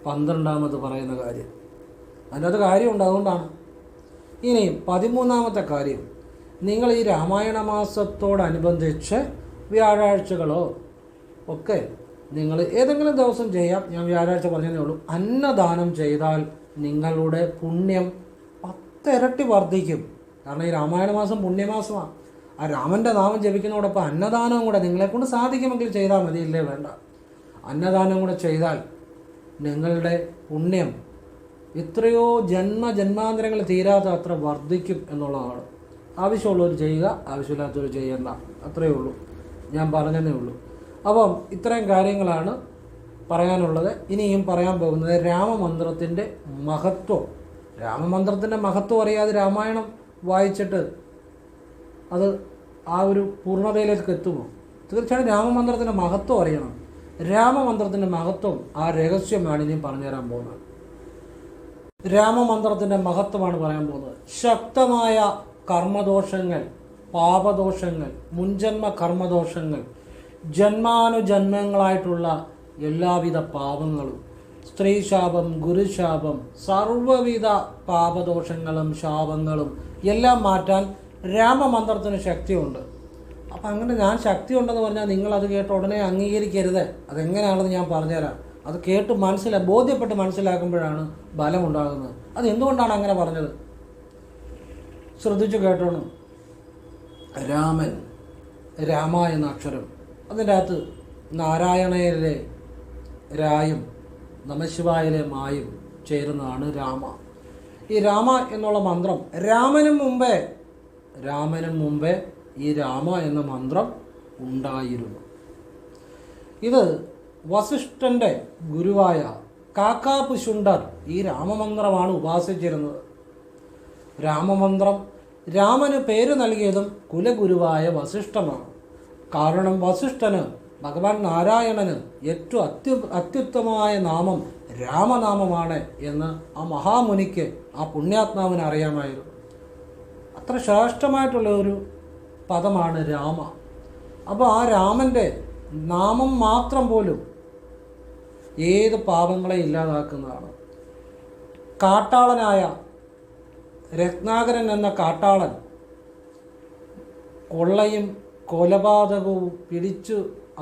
12ാമത് പറയുന്ന കാര്യം. അതിനകത്ത് കാര്യമുണ്ട്, അതുകൊണ്ടാണ്. ഇനിയും 13ാമത്തെ കാര്യം, നിങ്ങൾ ഈ രാമായണ മാസത്തോടനുബന്ധിച്ച് വ്യാഴാഴ്ചകളോ ഒക്കെ നിങ്ങൾ ഏതെങ്കിലും ദിവസം ചെയ്യാം. ഞാൻ വ്യാഴാഴ്ച പറഞ്ഞതേ ഉള്ളൂ. അന്നദാനം ചെയ്താൽ നിങ്ങളുടെ പുണ്യം 10 ഇരട്ടി വർദ്ധിക്കും. കാരണം ഈ രാമായണ മാസം പുണ്യമാസമാണ്. ആ രാമൻ്റെ നാമം ജപിക്കുന്നതോടൊപ്പം അന്നദാനവും കൂടെ നിങ്ങളെക്കൊണ്ട് സാധിക്കുമെങ്കിൽ ചെയ്താൽ മതി, ഇല്ലേ വേണ്ട. അന്നദാനം കൂടെ ചെയ്താൽ നിങ്ങളുടെ പുണ്യം എത്രയോ ജന്മാന്തരങ്ങൾ തീരാത്ത അത്ര വർദ്ധിക്കും എന്നുള്ളതാണ്. ആവശ്യമുള്ളവർ ചെയ്യുക, ആവശ്യമില്ലാത്തവർ ചെയ്യണ്ട, അത്രയേ ഉള്ളൂ. ഞാൻ പറഞ്ഞതേ ഉള്ളൂ. അപ്പം ഇത്രയും കാര്യങ്ങളാണ് പറയാനുള്ളത്. ഇനിയും പറയാൻ പോകുന്നത് രാമമന്ത്രത്തിൻ്റെ മഹത്വം. രാമമന്ത്രത്തിൻ്റെ മഹത്വം അറിയാതെ രാമായണം വായിച്ചിട്ട് അത് ആ ഒരു പൂർണ്ണതയിലേക്ക് എത്തുമോ? തീർച്ചയായും രാമമന്ത്രത്തിൻ്റെ മഹത്വം അറിയണം. രാമമന്ത്രത്തിൻ്റെ മഹത്വം, ആ രഹസ്യമാണ് ഇനിയും പറഞ്ഞുതരാൻ പോകുന്നത്. രാമമന്ത്രത്തിൻ്റെ മഹത്വമാണ് പറയാൻ പോകുന്നത്. ശക്തമായ കർമ്മദോഷങ്ങൾ, പാപദോഷങ്ങൾ, മുൻജന്മ കർമ്മദോഷങ്ങൾ, ജന്മാനുജന്മങ്ങളായിട്ടുള്ള എല്ലാവിധ പാപങ്ങളും, സ്ത്രീശാപം, ഗുരുശാപം, സർവ്വവിധ പാപദോഷങ്ങളും ശാപങ്ങളും എല്ലാം മാറ്റാൻ രാമമന്ത്രത്തിന് ശക്തിയുണ്ട്. അപ്പം അങ്ങനെ ഞാൻ ശക്തി ഉണ്ടെന്ന് പറഞ്ഞാൽ നിങ്ങളത് കേട്ട് ഉടനെ അംഗീകരിക്കരുത്. അതെങ്ങനെയാണെന്ന് ഞാൻ പറഞ്ഞുതരാം. അത് കേട്ട് ബോധ്യപ്പെട്ട് മനസ്സിലാക്കുമ്പോഴാണ് ബലമുണ്ടാകുന്നത്. അത് എന്തുകൊണ്ടാണ് അങ്ങനെ പറഞ്ഞത് ശ്രദ്ധിച്ചു കേട്ടോണം. രാമൻ, രാമ എന്ന അക്ഷരം, അതിൻ്റെ അകത്ത് നാരായണയിലെ രായും നമശിവായിലെ മായും ചേരുന്നതാണ് രാമ. ഈ രാമ എന്നുള്ള മന്ത്രം രാമനും മുമ്പേ ഈ രാമ എന്ന മന്ത്രം ഉണ്ടായിരുന്നു. ഇത് വസിഷ്ഠൻ്റെ ഗുരുവായ കാക്കാപുശുണ്ടർ ഈ രാമമന്ത്രമാണ് ഉപാസിച്ചിരുന്നത്. രാമമന്ത്രം രാമന് പേര് നൽകിയതും കുലഗുരുവായ വസിഷ്ഠനാണ്. കാരണം വസിഷ്ഠന് ഭഗവാൻ നാരായണന് ഏറ്റവും അത്യുത്തമമായ നാമം രാമനാമമാണ് എന്ന് ആ മഹാമുനിക്ക്, ആ പുണ്യാത്മാവിന് അറിയാമായിരുന്നു. അത്ര ശ്രേഷ്ഠമായിട്ടുള്ള ഒരു പദമാണ് രാമ. അപ്പോൾ ആ രാമൻ്റെ നാമം മാത്രം പോലും ഏത് പാപങ്ങളെ ഇല്ലാതാക്കുന്നതാണ്. കാട്ടാളനായ രത്നാകരൻ എന്ന കാട്ടാളൻ കൊള്ളയും കൊലപാതകവും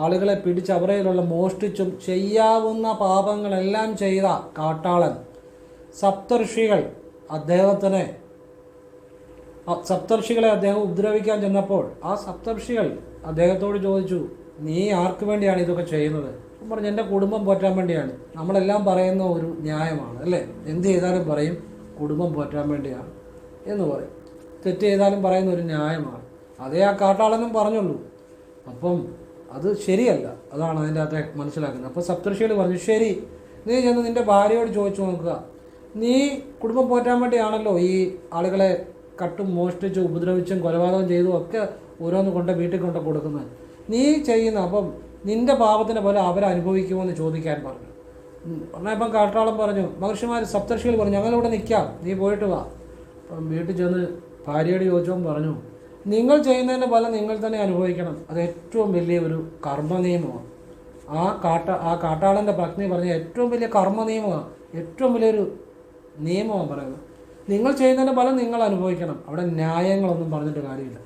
ആളുകളെ പിടിച്ച് അവരയിലുള്ള മോഷ്ടിച്ചും ചെയ്യാവുന്ന പാപങ്ങളെല്ലാം ചെയ്ത കാട്ടാളൻ സപ്തർഷികളെ അദ്ദേഹം ഉപദ്രവിക്കാൻ ചെന്നപ്പോൾ ആ സപ്തർഷികൾ അദ്ദേഹത്തോട് ചോദിച്ചു, നീ ആർക്ക് വേണ്ടിയാണ് ഇതൊക്കെ ചെയ്യുന്നത്? പറഞ്ഞു, എൻ്റെ കുടുംബം പോറ്റാൻ വേണ്ടിയാണ്. നമ്മളെല്ലാം പറയുന്ന ഒരു ന്യായമാണ് അല്ലേ? എന്ത് ചെയ്താലും പറയും കുടുംബം പോറ്റാൻ വേണ്ടിയാണ് എന്ന് പറയും. തെറ്റ് ചെയ്താലും പറയുന്ന ഒരു ന്യായമാണ്. അതേ ആ കാട്ടാളനും പറഞ്ഞുള്ളൂ. അപ്പം അത് ശരിയല്ല. അതാണ് അതിൻ്റെ അകത്തെ മനസ്സിലാക്കുന്നത്. അപ്പോൾ സപ്തർഷികൾ പറഞ്ഞു, ശരി, നീ ചെന്ന് നിൻ്റെ ഭാര്യയോട് ചോദിച്ചു നോക്കുക. നീ കുടുംബം പോറ്റാൻ വേണ്ടിയാണല്ലോ ഈ ആളുകളെ കട്ടും മോഷ്ടിച്ചും ഉപദ്രവിച്ചും കൊലപാതകം ചെയ്തും ഒക്കെ ഓരോന്ന് വീട്ടിൽ കൊണ്ട് കൊടുക്കുന്നത്. നീ ചെയ്യുന്ന അപ്പം നിൻ്റെ പാപത്തിൻ്റെ പോലെ അവരനുഭവിക്കുമോ എന്ന് ചോദിക്കാൻ പറഞ്ഞു. ഇപ്പം കാട്ടാളം പറഞ്ഞു, സപ്തർഷികൾ പറഞ്ഞു, ഞങ്ങളിവിടെ നിൽക്കാം, നീ പോയിട്ട് വാ. അപ്പം വീട്ടിൽ ചെന്ന് ഭാര്യയോട് ചോദിച്ചപ്പോൾ പറഞ്ഞു, നിങ്ങൾ ചെയ്യുന്നതിൻ്റെ ഫലം നിങ്ങൾ തന്നെ അനുഭവിക്കണം. അത് ഏറ്റവും വലിയ ഒരു കർമ്മ നിയമമാണ്. ആ കാട്ടാളൻ്റെ പത്നി പറഞ്ഞ ഏറ്റവും വലിയ കർമ്മ നിയമമാണ്, ഏറ്റവും വലിയൊരു നിയമമാണ് പറയുന്നത്. നിങ്ങൾ ചെയ്യുന്നതിൻ്റെ ഫലം നിങ്ങൾ അനുഭവിക്കണം. അവിടെ ന്യായങ്ങളൊന്നും പറഞ്ഞിട്ട് കാര്യമില്ല.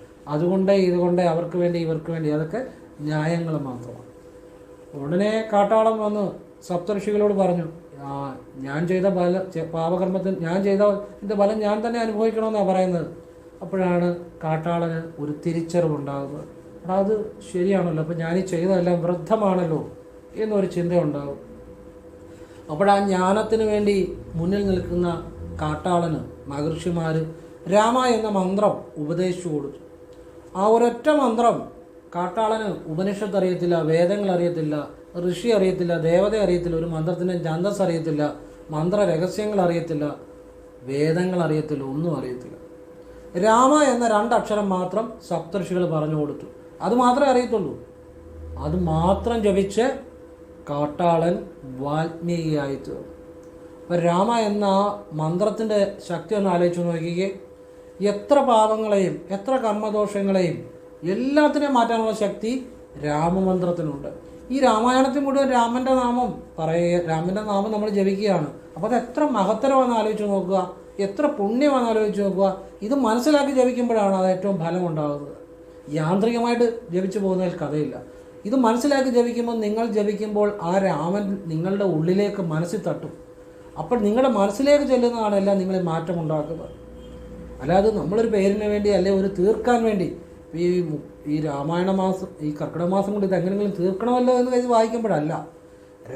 ഇതുകൊണ്ട് അവർക്ക് വേണ്ടി ഇവർക്ക് വേണ്ടി, അതൊക്കെ ന്യായങ്ങൾ മാത്രമാണ്. ഉടനെ കാട്ടാളം വന്ന് സപ്തഋഷികളോട് പറഞ്ഞു, ഞാൻ ചെയ്ത പാപകർമ്മത്തിൽ ഞാൻ ചെയ്തതിൻ്റെ ഫലം ഞാൻ തന്നെ അനുഭവിക്കണമെന്നാണ് പറയുന്നത്. അപ്പോഴാണ് കാട്ടാളന് ഒരു തിരിച്ചറിവുണ്ടാകുന്നത്. അത് ശരിയാണല്ലോ, അപ്പം ഞാനീ ചെയ്തതെല്ലാം വൃദ്ധമാണല്ലോ എന്നൊരു ചിന്ത ഉണ്ടാകും. അപ്പോഴാ ജ്ഞാനത്തിന് വേണ്ടി മുന്നിൽ നിൽക്കുന്ന കാട്ടാളന് മഹർഷിമാർ രാമ എന്ന മന്ത്രം ഉപദേശിച്ചു കൊടുത്തു. ആ ഒരൊറ്റ മന്ത്രം കാട്ടാളന് ഉപനിഷത്ത് അറിയത്തില്ല, വേദങ്ങൾ അറിയത്തില്ല, ഋഷി അറിയത്തില്ല, ദേവത അറിയത്തില്ല, ഒരു മന്ത്രത്തിൻ്റെ ഛന്ദസ് അറിയത്തില്ല, മന്ത്രരഹസ്യങ്ങൾ അറിയത്തില്ല, വേദങ്ങൾ അറിയത്തില്ല, ഒന്നും അറിയത്തില്ല. രാമ എന്ന രണ്ടക്ഷരം മാത്രം സപ്തർഷികൾ പറഞ്ഞു കൊടുത്തു. അത് മാത്രമേ അറിയത്തുള്ളൂ. അത് മാത്രം ജപിച്ച് കാട്ടാളൻ വാൽമീകിയായി തീർന്നു. അപ്പം രാമ എന്ന ആ മന്ത്രത്തിൻ്റെ ശക്തി ഒന്ന് ആലോചിച്ച് നോക്കിക്കേ. എത്ര പാപങ്ങളെയും എത്ര കർമ്മദോഷങ്ങളെയും എല്ലാത്തിനെയും മാറ്റാനുള്ള ശക്തി രാമമന്ത്രത്തിനുണ്ട്. ഈ രാമായണത്തിൽ മുഴുവൻ രാമൻ്റെ നാമം പറയുക, രാമൻ്റെ നാമം നമ്മൾ ജപിക്കുകയാണ്. അപ്പോൾ അത് എത്ര മഹത്തരമാണെന്ന് ആലോചിച്ച് നോക്കുക, എത്ര പുണ്യമാണെന്ന് ആലോചിച്ച് നോക്കുക. ഇത് മനസ്സിലാക്കി ജപിക്കുമ്പോഴാണ് അത് ഏറ്റവും ഫലമുണ്ടാകുന്നത്. യാന്ത്രികമായിട്ട് ജപിച്ചു പോകുന്നതിൽ കഥയില്ല. ഇത് മനസ്സിലാക്കി ജപിക്കുമ്പോൾ, നിങ്ങൾ ജപിക്കുമ്പോൾ ആ രാമൻ നിങ്ങളുടെ ഉള്ളിലേക്ക് മനസ്സിൽ തട്ടും. അപ്പോൾ നിങ്ങളുടെ മനസ്സിലേക്ക് ചെല്ലുന്നതാണ് എല്ലാം നിങ്ങളെ മാറ്റമുണ്ടാക്കുന്നത്. അല്ലാതെ നമ്മളൊരു പേരിന് വേണ്ടി അല്ലെങ്കിൽ ഒരു തീർക്കാൻ വേണ്ടി ഈ രാമായണ മാസം, ഈ കർക്കിടക മാസം കൊണ്ട് ഇത് എങ്ങനെയെങ്കിലും തീർക്കണമല്ലോ എന്ന് കരുതി വായിക്കുമ്പോഴല്ല.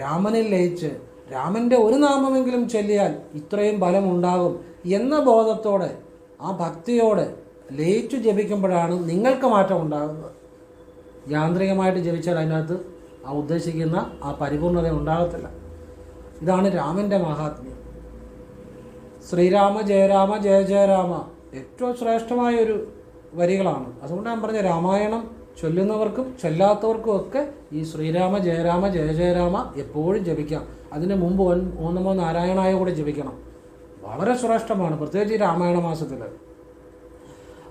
രാമനിൽ ലയിച്ച് രാമൻ്റെ ഒരു നാമമെങ്കിലും ചൊല്ലിയാൽ ഇത്രയും ഫലമുണ്ടാകും എന്ന ബോധത്തോടെ, ആ ഭക്തിയോടെ ലയിച്ചു ജപിക്കുമ്പോഴാണ് നിങ്ങൾക്ക് മാറ്റം ഉണ്ടാകുന്നത്. യാന്ത്രികമായിട്ട് ജപിച്ചാൽ അതിനകത്ത് ആ ഉദ്ദേശിക്കുന്ന ആ പരിപൂർണത ഉണ്ടാകത്തില്ല. ഇതാണ് രാമൻ്റെ മഹാത്മ്യം. ശ്രീരാമ ജയരാമ ജയ ജയരാമ ഏറ്റവും ശ്രേഷ്ഠമായൊരു വരികളാണ്. അതുകൊണ്ട് ഞാൻ പറഞ്ഞ രാമായണം ചൊല്ലുന്നവർക്കും ചൊല്ലാത്തവർക്കും ഒക്കെ ഈ ശ്രീരാമ ജയരാമ ജയ ജയരാമ എപ്പോഴും ജപിക്കാം. അതിന് മുമ്പ് ഓം നമോ നാരായണായ കൂടെ ജപിക്കണം. വളരെ ശ്രേഷ്ഠമാണ്, പ്രത്യേകിച്ച് ഈ രാമായണ മാസത്തിൽ.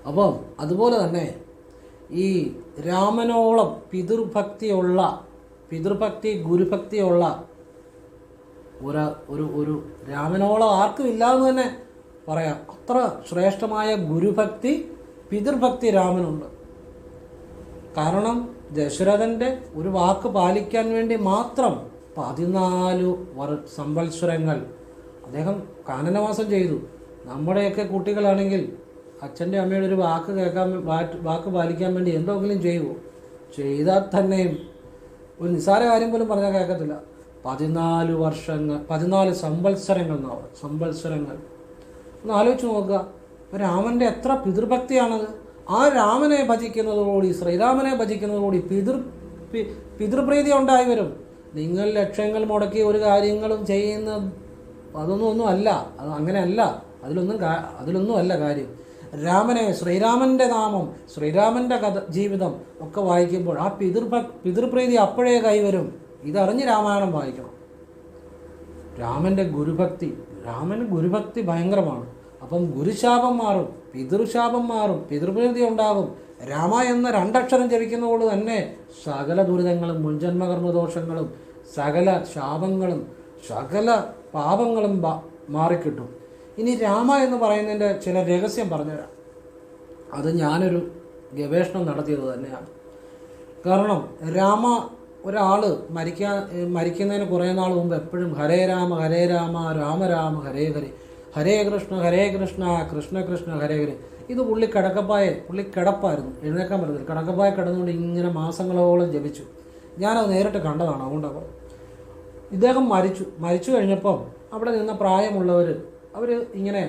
അപ്പം അതുപോലെ തന്നെ ഈ രാമനോളം പിതൃഭക്തി ഗുരുഭക്തിയുള്ള ഒരു രാമനോളം ആർക്കും ഇല്ലാന്ന് തന്നെ പറയാം. അത്ര ശ്രേഷ്ഠമായ ഗുരുഭക്തി പിതൃഭക്തി രാമനുണ്ട്. കാരണം ദശരഥൻ്റെ ഒരു വാക്ക് പാലിക്കാൻ വേണ്ടി മാത്രം 14 സംവത്സരങ്ങൾ അദ്ദേഹം കാനനവാസം ചെയ്തു. നമ്മുടെയൊക്കെ കുട്ടികളാണെങ്കിൽ അച്ഛൻ്റെ അമ്മയുടെ ഒരു വാക്ക് പാലിക്കാൻ വേണ്ടി എന്തെങ്കിലും ചെയ്യുമോ? ചെയ്താൽ തന്നെയും ഒരു നിസ്സാര കാര്യം പോലും പറഞ്ഞാൽ കേൾക്കത്തില്ല. 14 സംവത്സരങ്ങൾ എന്നാണ്. സംവത്സരങ്ങൾ ഒന്ന് ആലോചിച്ച് നോക്കുക. രാമൻ്റെ എത്ര പിതൃഭക്തിയാണത്. ആ രാമനെ ഭജിക്കുന്നതോടുകൂടി, ശ്രീരാമനെ ഭജിക്കുന്നതോടുകൂടി പിതൃപ്രീതി ഉണ്ടായി വരും. നിങ്ങൾ ലക്ഷങ്ങൾ മുടക്കി ഒരു കാര്യങ്ങളും ചെയ്യുന്ന അതൊന്നും അല്ല, അത് അങ്ങനെയല്ല. അതിലൊന്നും അല്ല കാര്യം. ശ്രീരാമൻ്റെ നാമം, ശ്രീരാമൻ്റെ ജീവിതം ഒക്കെ വായിക്കുമ്പോൾ ആ പിതൃപ്രീതി അപ്പോഴേ കൈവരും. ഇതറിഞ്ഞ് രാമായണം വായിക്കണം. രാമന് ഗുരുഭക്തി ഭയങ്കരമാണ്. അപ്പം ഗുരുശാപം മാറും, പിതൃശാപം മാറും, പിതൃപ്രീതി ഉണ്ടാകും. രാമ എന്ന രണ്ടക്ഷരം ജപിക്കുന്നതോട് തന്നെ സകല ദുരിതങ്ങളും, മുൻജന്മകർമ്മദോഷങ്ങളും, സകല ശാപങ്ങളും, സകല പാപങ്ങളും മാറിക്കിട്ടും. ഇനി രാമ എന്ന് പറയുന്നതിൻ്റെ ചില രഹസ്യം പറഞ്ഞുതരാം. അത് ഞാനൊരു ഗവേഷണം നടത്തിയത് തന്നെയാണ്. കാരണം ഒരാൾ മരിക്കുന്നതിന് കുറേ നാൾ മുമ്പ് എപ്പോഴും ഹരേ രാമ രാമ രാമ ഹരേ ഹരേ, ഹരേ കൃഷ്ണ കൃഷ്ണ കൃഷ്ണ ഹരേ ഹരേ. ഇത് പുള്ളി കിടപ്പായിരുന്നു, എഴുന്നേക്കാൻ പറ്റത്തില്ല. കിടക്കപ്പായ കിടന്നുകൊണ്ട് ഇങ്ങനെ മാസങ്ങളോളം ജപിച്ചു. ഞാനത് നേരിട്ട് കണ്ടതാണ്. അതുകൊണ്ടാണ് ഇദ്ദേഹം മരിച്ചു കഴിഞ്ഞപ്പം അവിടെ നിന്ന പ്രായമുള്ളവർ അവർ ഇങ്ങനെ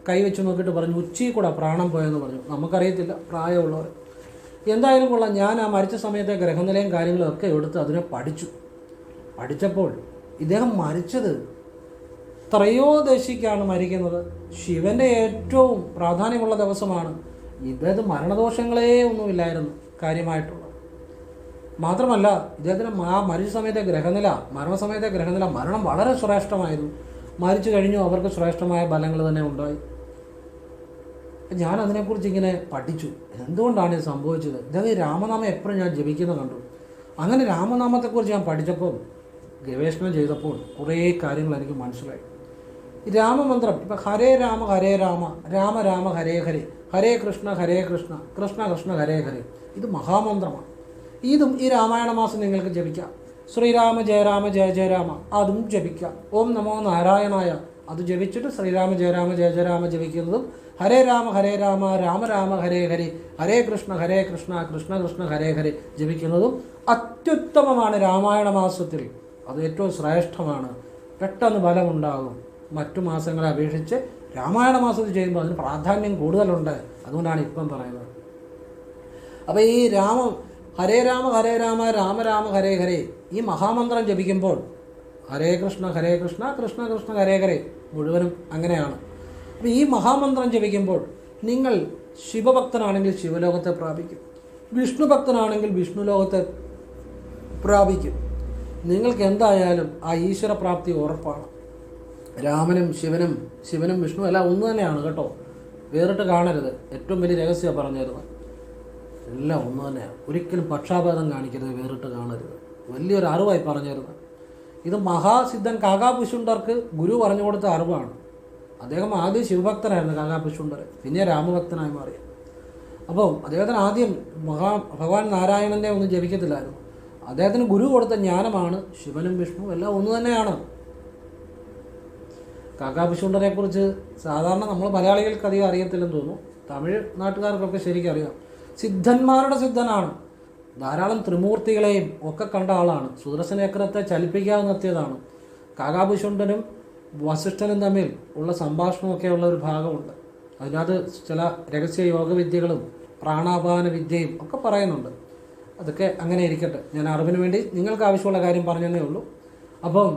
കൈവച്ച് നോക്കിയിട്ട് പറഞ്ഞു, ഉച്ചയിൽ കൂടെ പ്രാണം പോയെന്ന് പറഞ്ഞു. നമുക്കറിയത്തില്ല, പ്രായമുള്ളവർ. എന്തായാലും കൊള്ളാം. ഞാൻ ആ മരിച്ച സമയത്തെ ഗ്രഹനിലയും കാര്യങ്ങളും ഒക്കെ എടുത്ത് അതിനെ പഠിച്ചപ്പോൾ ഇദ്ദേഹം മരിച്ചത് ത്രയോദശിക്കാണ് മരിക്കുന്നത്. ശിവൻ്റെ ഏറ്റവും പ്രാധാന്യമുള്ള ദിവസമാണ്. ഇദ്ദേഹത്തിന് മരണദോഷങ്ങളേ ഒന്നുമില്ലായിരുന്നു കാര്യമായിട്ടുള്ളത്. മാത്രമല്ല ഇദ്ദേഹത്തിന് ആ മരിച്ച സമയത്തെ മരണസമയത്തെ ഗ്രഹനില മരണം വളരെ ശ്രേഷ്ഠമായിരുന്നു. മരിച്ചു കഴിഞ്ഞു അവർക്ക് ശ്രേഷ്ഠമായ ഫലങ്ങൾ തന്നെ ഉണ്ടായി. ഞാൻ അതിനെക്കുറിച്ച് ഇങ്ങനെ പഠിച്ചു. എന്തുകൊണ്ടാണ് ഇത് സംഭവിച്ചത്? ഇദ്ദേഹം രാമനാമം എപ്പോഴും ഞാൻ ജപിക്കുന്നത് കണ്ടു. അങ്ങനെ രാമനാമത്തെക്കുറിച്ച് ഞാൻ പഠിച്ചപ്പോൾ, ഗവേഷണം ചെയ്തപ്പോൾ കുറേ കാര്യങ്ങൾ എനിക്ക് മനസ്സിലായി. ഈ രാമമന്ത്രം ഇപ്പം ഹരേ രാമ രാമ രാമ ഹരേ ഹരേ, ഹരേ കൃഷ്ണ കൃഷ്ണ കൃഷ്ണ ഹരേ ഹരേ, ഇത് മഹാമന്ത്രമാണ്. ഇതും ഈ രാമായണ മാസം നിങ്ങൾക്ക് ജപിക്കാം. ശ്രീരാമ ജയ രാമ ജയ ജയ രാമ അതും ജപിക്കാം. ഓം നമോ നാരായണായ അത് ജപിച്ചിട്ട് ശ്രീരാമ ജയ രാമ ജയ ജയ രാമ ജപിക്കുന്നതും ഹരേ രാമ രാമ രാമ ഹരേ ഹരേ ഹരേ കൃഷ്ണ കൃഷ്ണ കൃഷ്ണ ഹരേ ഹരേ ജപിക്കുന്നതും അത്യുത്തമമാണ്. രാമായണ മാസത്തിൽ അത് ഏറ്റവും ശ്രേഷ്ഠമാണ്. പെട്ടെന്ന് ഫലമുണ്ടാകും. മറ്റു മാസങ്ങളെ അപേക്ഷിച്ച് രാമായണ മാസത്തിൽ ചെയ്യുമ്പോൾ അതിന് പ്രാധാന്യം കൂടുതലുണ്ട്. അതുകൊണ്ടാണ് ഇപ്പം പറയുന്നത്. അപ്പോൾ ഈ ഹരേ രാമ രാമ രാമ ഹരേ ഹരേ ഈ മഹാമന്ത്രം ജപിക്കുമ്പോൾ ഹരേ കൃഷ്ണ കൃഷ്ണ കൃഷ്ണ ഹരേ ഹരേ മുഴുവനും അങ്ങനെയാണ്. അപ്പോൾ ഈ മഹാമന്ത്രം ജപിക്കുമ്പോൾ നിങ്ങൾ ശിവഭക്തനാണെങ്കിൽ ശിവലോകത്തെ പ്രാപിക്കും, വിഷ്ണു ഭക്തനാണെങ്കിൽ വിഷ്ണു ലോകത്തെ പ്രാപിക്കും. നിങ്ങൾക്ക് എന്തായാലും ആ ഈശ്വരപ്രാപ്തി ഉറപ്പാണ്. രാമനും ശിവനും വിഷ്ണു എല്ലാം ഒന്ന് തന്നെയാണ് കേട്ടോ, വേറിട്ട് കാണരുത്. ഏറ്റവും വലിയ രഹസ്യമാണ് പറഞ്ഞു തരുന്നത്. എല്ലാം ഒന്ന് തന്നെയാണ്. ഒരിക്കലും പക്ഷാപാതം കാണിക്കരുത്, വേറിട്ട് കാണരുത്. വലിയൊരു അറിവായി പറഞ്ഞു തരുന്നത്. ഇത് മഹാസിദ്ധൻ കാകാപുശുണ്ടർക്ക് ഗുരു പറഞ്ഞു കൊടുത്ത അറിവാണ്. അദ്ദേഹം ആദ്യം ശിവഭക്തനായിരുന്നു കാകാപുശുണ്ടർ, പിന്നെ രാമഭക്തനായി മാറി. അപ്പോൾ അദ്ദേഹത്തിന് ആദ്യം ഭഗവാൻ നാരായണനെ ഒന്നും ജപിക്കത്തില്ലായിരുന്നു. അദ്ദേഹത്തിന് ഗുരു കൊടുത്ത ജ്ഞാനമാണ്. ശിവനും വിഷ്ണു എല്ലാം ഒന്ന് തന്നെയാണ്. കാകാപുശുണ്ടരെ കുറിച്ച് സാധാരണ നമ്മൾ മലയാളികൾക്ക് അധികം അറിയത്തില്ലെന്ന് തോന്നുന്നു. തമിഴ് നാട്ടുകാർക്കൊക്കെ ശരിക്കും അറിയാം. സിദ്ധന്മാരുടെ സിദ്ധനാണ്. ധാരാളം ത്രിമൂർത്തികളെയും ഒക്കെ കണ്ട ആളാണ്. സുദർശനചക്രത്തെ ചലിപ്പിക്കാതെ നിർത്തിയതാണ്. കാകാപുശുണ്ടനും വസിഷ്ഠനും തമ്മിൽ ഉള്ള സംഭാഷണമൊക്കെ ഉള്ള ഒരു ഭാഗമുണ്ട്. അതിനകത്ത് ചില രഹസ്യ യോഗവിദ്യകളും പ്രാണാപാന വിദ്യയും ഒക്കെ പറയുന്നുണ്ട്. അതൊക്കെ അങ്ങനെ ഇരിക്കട്ടെ. ഞാൻ അറിവിന് വേണ്ടി നിങ്ങൾക്ക് ആവശ്യമുള്ള കാര്യം പറഞ്ഞതേ ഉള്ളൂ. അപ്പം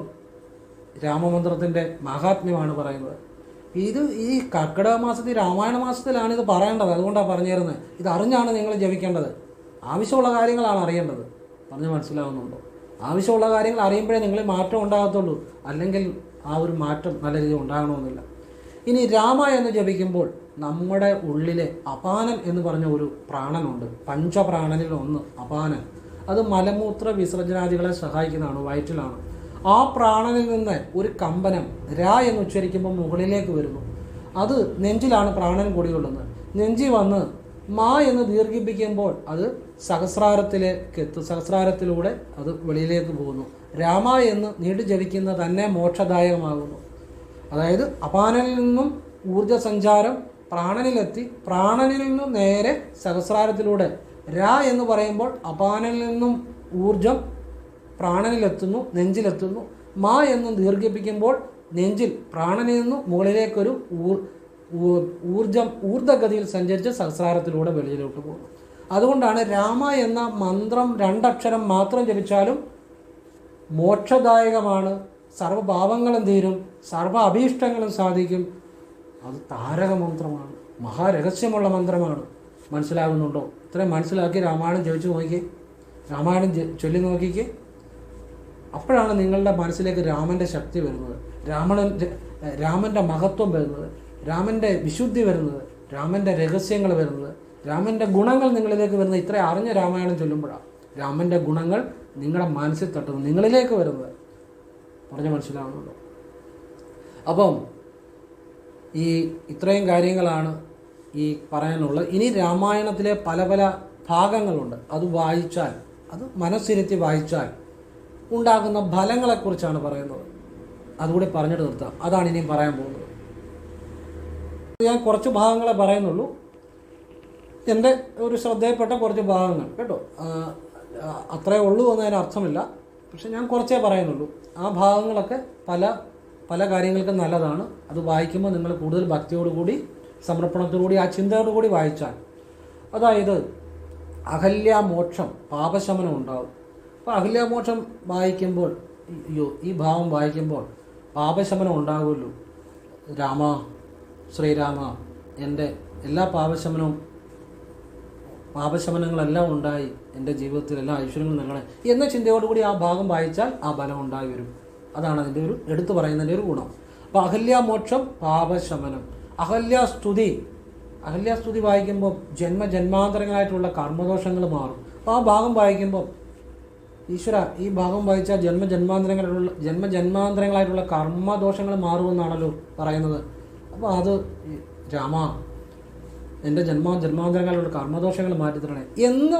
രാമമന്ത്രത്തിൻ്റെ മഹാത്മ്യമാണ് പറയുന്നത്. ഈ കർക്കിടക മാസത്തിൽ രാമായണ മാസത്തിലാണ് ഇത് പറയേണ്ടത്. അതുകൊണ്ടാണ് പറഞ്ഞു തരുന്നത്. ഇത് അറിഞ്ഞാണ് നിങ്ങൾ ജപിക്കേണ്ടത്. ആവശ്യമുള്ള കാര്യങ്ങളാണ് അറിയേണ്ടത്. പറഞ്ഞ് മനസ്സിലാവുന്നുണ്ടോ? ആവശ്യമുള്ള കാര്യങ്ങൾ അറിയുമ്പോഴേ നിങ്ങൾ മാറ്റം ഉണ്ടാകത്തുള്ളൂ. അല്ലെങ്കിൽ ആ ഒരു മാറ്റം നല്ല രീതിയിൽ ഉണ്ടാകണമെന്നില്ല. ഇനി രാമ എന്ന് ജപിക്കുമ്പോൾ നമ്മുടെ ഉള്ളിലെ അപാനൻ എന്ന് പറഞ്ഞ ഒരു പ്രാണനുണ്ട്. പഞ്ചപ്രാണനിൽ ഒന്ന് അപാനൻ. അത് മലമൂത്ര വിസർജനാദികളെ സഹായിക്കുന്നതാണ്, വയറ്റിലാണ്. ആ പ്രാണനിൽ നിന്ന് ഒരു കമ്പനം രാ എന്ന് ഉച്ചരിക്കുമ്പോൾ മുകളിലേക്ക് വരുന്നു. അത് നെഞ്ചിലാണ് പ്രാണൻ കുടികൊള്ളുന്നത്. നെഞ്ചി വന്ന് മാ എന്ന് ദീർഘിപ്പിക്കുമ്പോൾ അത് സഹസ്രാരത്തിലൂടെ അത് വെളിയിലേക്ക് പോകുന്നു. രാമ എന്ന് നീണ്ടു ജപിക്കുന്ന തന്നെ മോക്ഷദായകമാകുന്നു. അതായത് അപാനനിൽ നിന്നും ഊർജസഞ്ചാരം പ്രാണനിലെത്തി, പ്രാണനിൽ നിന്നും നേരെ സഹസ്രാരത്തിലൂടെ രാ എന്ന് പറയുമ്പോൾ അപാനനിൽ നിന്നും ഊർജം പ്രാണനിലെത്തുന്നു, നെഞ്ചിലെത്തുന്നു. മാ എന്നും ദീർഘിപ്പിക്കുമ്പോൾ നെഞ്ചിൽ പ്രാണനിൽ നിന്നും മുകളിലേക്കൊരു ഊർജ്ജഗതിയിൽ സഞ്ചരിച്ച് സഹസ്രാരത്തിലൂടെ വെളിയിലോട്ട് പോകുന്നു. അതുകൊണ്ടാണ് രാമ എന്ന മന്ത്രം 2 അക്ഷരം മാത്രം ജപിച്ചാലും മോക്ഷദായകമാണ്. സർവ്വഭാവങ്ങളും തീരും, സർവ്വ അഭീഷ്ടങ്ങളും സാധിക്കും. അത് താരകമന്ത്രമാണ്, മഹാരഹസ്യമുള്ള മന്ത്രമാണ്. മനസ്സിലാകുന്നുണ്ടോ? ഇത്രയും മനസ്സിലാക്കി രാമായണം ജപിച്ചു നോക്കിക്കേ, രാമായണം ചൊല്ലി നോക്കിക്കേ. അപ്പോഴാണ് നിങ്ങളുടെ മനസ്സിലേക്ക് രാമൻ്റെ ശക്തി വരുന്നത്, രാമൻ്റെ മഹത്വം വരുന്നത്, രാമൻ്റെ വിശുദ്ധി വരുന്നത്, രാമൻ്റെ രഹസ്യങ്ങൾ വരുന്നത്, രാമൻ്റെ ഗുണങ്ങൾ നിങ്ങളിലേക്ക് വരുന്നത്. ഇത്ര അറിഞ്ഞ രാമായണം ചൊല്ലുമ്പോഴാണ് രാമൻ്റെ ഗുണങ്ങൾ നിങ്ങളുടെ മനസ്സിൽ തട്ടുന്നത്, നിങ്ങളിലേക്ക് വരുന്നത്. പറഞ്ഞ് മനസ്സിലാവുന്നുണ്ടോ? അപ്പം ഇത്രയും കാര്യങ്ങളാണ് ഈ പറയാനുള്ളത്. ഇനി രാമായണത്തിലെ പല പല ഭാഗങ്ങളുണ്ട്. അത് വായിച്ചാൽ, അത് മനസ്സിരുത്തി വായിച്ചാൽ ഉണ്ടാകുന്ന ഫലങ്ങളെക്കുറിച്ചാണ് പറയുന്നത്. അതുകൂടി പറഞ്ഞിട്ട് നിർത്താം. അതാണ് ഇനിയും പറയാൻ പോകുന്നത്. ഞാൻ കുറച്ച് ഭാഗങ്ങളെ പറയുന്നുള്ളൂ, എൻ്റെ ഒരു ശ്രദ്ധയിൽപ്പെട്ട കുറച്ച് ഭാഗങ്ങൾ കേട്ടോ. അത്രേ ഉള്ളൂ എന്നതിന് അർത്ഥമില്ല, പക്ഷെ ഞാൻ കുറച്ചേ പറയുന്നുള്ളൂ. ആ ഭാഗങ്ങളൊക്കെ പല കാര്യങ്ങൾക്കും നല്ലതാണ്. അത് വായിക്കുമ്പോൾ നിങ്ങൾ കൂടുതൽ ഭക്തിയോടുകൂടി, സമർപ്പണത്തോടുകൂടി, ആ ചിന്തയോടുകൂടി വായിച്ചാൽ, അതായത് അഹല്യാമോക്ഷം, പാപശമനം ഉണ്ടാകും. അപ്പോൾ അഹല്യാമോക്ഷം വായിക്കുമ്പോൾ, ഈ ഭാവം വായിക്കുമ്പോൾ പാപശമനം ഉണ്ടാകുമല്ലോ. രാമ, ശ്രീരാമ, എൻ്റെ എല്ലാ പാപശമനങ്ങളെല്ലാം ഉണ്ടായി, എൻ്റെ ജീവിതത്തിൽ എല്ലാ ഐശ്വര്യങ്ങളും നൽകണേ എന്ന ചിന്തയോടുകൂടി ആ ഭാഗം വായിച്ചാൽ ആ ബലം ഉണ്ടായി വരും. അതാണ് അതിൻ്റെ ഒരു എടുത്തു പറയുന്നതിൻ്റെ ഒരു ഗുണം. അപ്പോൾ അഹല്യാമോക്ഷം, പാപശമനം. അഹല്യാസ്തുതി വായിക്കുമ്പോൾ ജന്മാന്തരങ്ങളായിട്ടുള്ള കർമ്മദോഷങ്ങൾ മാറും. അപ്പോൾ ആ ഭാഗം വായിക്കുമ്പോൾ ഈശ്വര, ഈ ഭാഗം വായിച്ചാൽ ജന്മജന്മാന്തരങ്ങളായിട്ടുള്ള കർമ്മദോഷങ്ങൾ മാറുമെന്നാണല്ലോ പറയുന്നത്. അപ്പോൾ അത് രാമ, എൻ്റെ ജന്മാന്തരങ്ങളിലുള്ള കർമ്മദോഷങ്ങൾ മാറ്റിത്തരണേ എന്ന്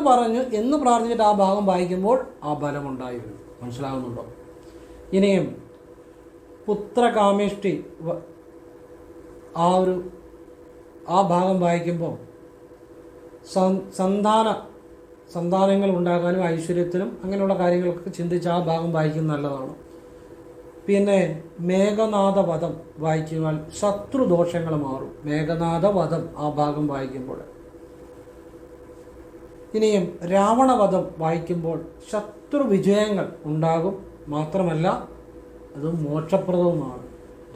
പ്രാർത്ഥിച്ചിട്ട് ആ ഭാഗം വായിക്കുമ്പോൾ ആ ബലമുണ്ടായി വരും. മനസ്സിലാകുന്നുണ്ടോ? ഇനിയും പുത്രകാമേഷ്ടി ആ ഭാഗം വായിക്കുമ്പോൾ സന്താനങ്ങൾ ഉണ്ടാകാനും ഐശ്വര്യത്തിനും അങ്ങനെയുള്ള കാര്യങ്ങളൊക്കെ ചിന്തിച്ച് ആ ഭാഗം വായിക്കുന്നത് നല്ലതാണ്. പിന്നെ മേഘനാഥവധം വായിക്കുവാൻ ശത്രുദോഷങ്ങൾ മാറും. മേഘനാഥവധം ആ ഭാഗം വായിക്കുമ്പോൾ. ഇനിയും രാവണവധം വായിക്കുമ്പോൾ ശത്രു വിജയങ്ങൾ ഉണ്ടാകും. മാത്രമല്ല അത് മോക്ഷപ്രദവുമാണ്.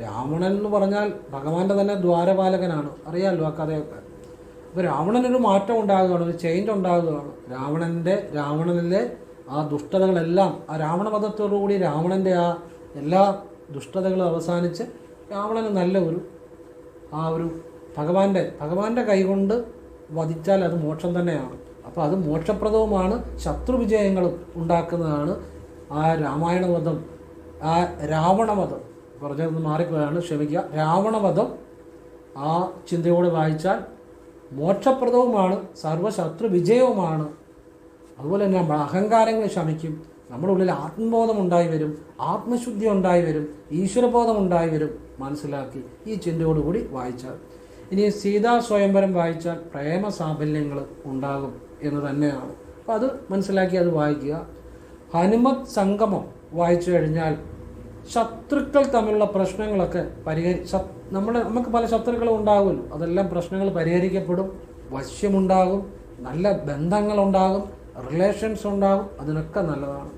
രാവണൻ എന്ന് പറഞ്ഞാൽ ഭഗവാന്റെ തന്നെ ദ്വാരപാലകനാണ്, അറിയാമല്ലോ ആ കഥയൊക്കെ. അപ്പോൾ രാവണനൊരു മാറ്റം ഉണ്ടാകുകയാണ്, ഒരു ചേഞ്ച് ഉണ്ടാകുകയാണ്. രാവണനിലെ ആ ദുഷ്ടതകളെല്ലാം ആ രാവണവധത്തോടുകൂടി രാവണൻ്റെ ആ എല്ലാ ദുഷ്ടതകളും അവസാനിച്ച് രാവണന് നല്ല ഒരു ഭഗവാന്റെ കൈകൊണ്ട് വധിച്ചാൽ അത് മോക്ഷം തന്നെയാണ്. അപ്പോൾ അത് മോക്ഷപ്രദവുമാണ്, ശത്രുവിജയങ്ങളും ഉണ്ടാക്കുന്നതാണ് ആ രാമായണവധം. ആ രാവണവധം പറഞ്ഞതൊന്ന് മാറിപ്പോയാണ്, ക്ഷമിക്കുക. രാവണവധം ആ ചിന്തയോടെ വായിച്ചാൽ മോക്ഷപ്രദവുമാണ്, സർവശത്രു വിജയവുമാണ്. അതുപോലെ തന്നെ അഹങ്കാരങ്ങൾ ശമിക്കും, നമ്മുടെ ഉള്ളിൽ ആത്മബോധം ഉണ്ടായി വരും, ആത്മശുദ്ധി ഉണ്ടായി വരും, ഈശ്വരബോധം ഉണ്ടായി വരും. മനസ്സിലാക്കി ഈ ചിന്തയോടുകൂടി വായിച്ചാൽ. ഇനി സീതാ സ്വയംവരം വായിച്ചാൽ പ്രേമ സാഫല്യങ്ങൾ ഉണ്ടാകും എന്ന് തന്നെയാണ്. അപ്പോൾ അത് മനസ്സിലാക്കി അത് വായിക്കുക. ഹനുമത് സംഗമം വായിച്ചു കഴിഞ്ഞാൽ ശത്രുക്കൾ തമ്മിലുള്ള പ്രശ്നങ്ങളൊക്കെ നമുക്ക് പല ശത്രുക്കളും ഉണ്ടാകുമല്ലോ, അതെല്ലാം പ്രശ്നങ്ങൾ പരിഹരിക്കപ്പെടും. വശ്യമുണ്ടാകും, നല്ല ബന്ധങ്ങളുണ്ടാകും, റിലേഷൻസ് ഉണ്ടാകും. അതിനൊക്കെ നല്ലതാണ്.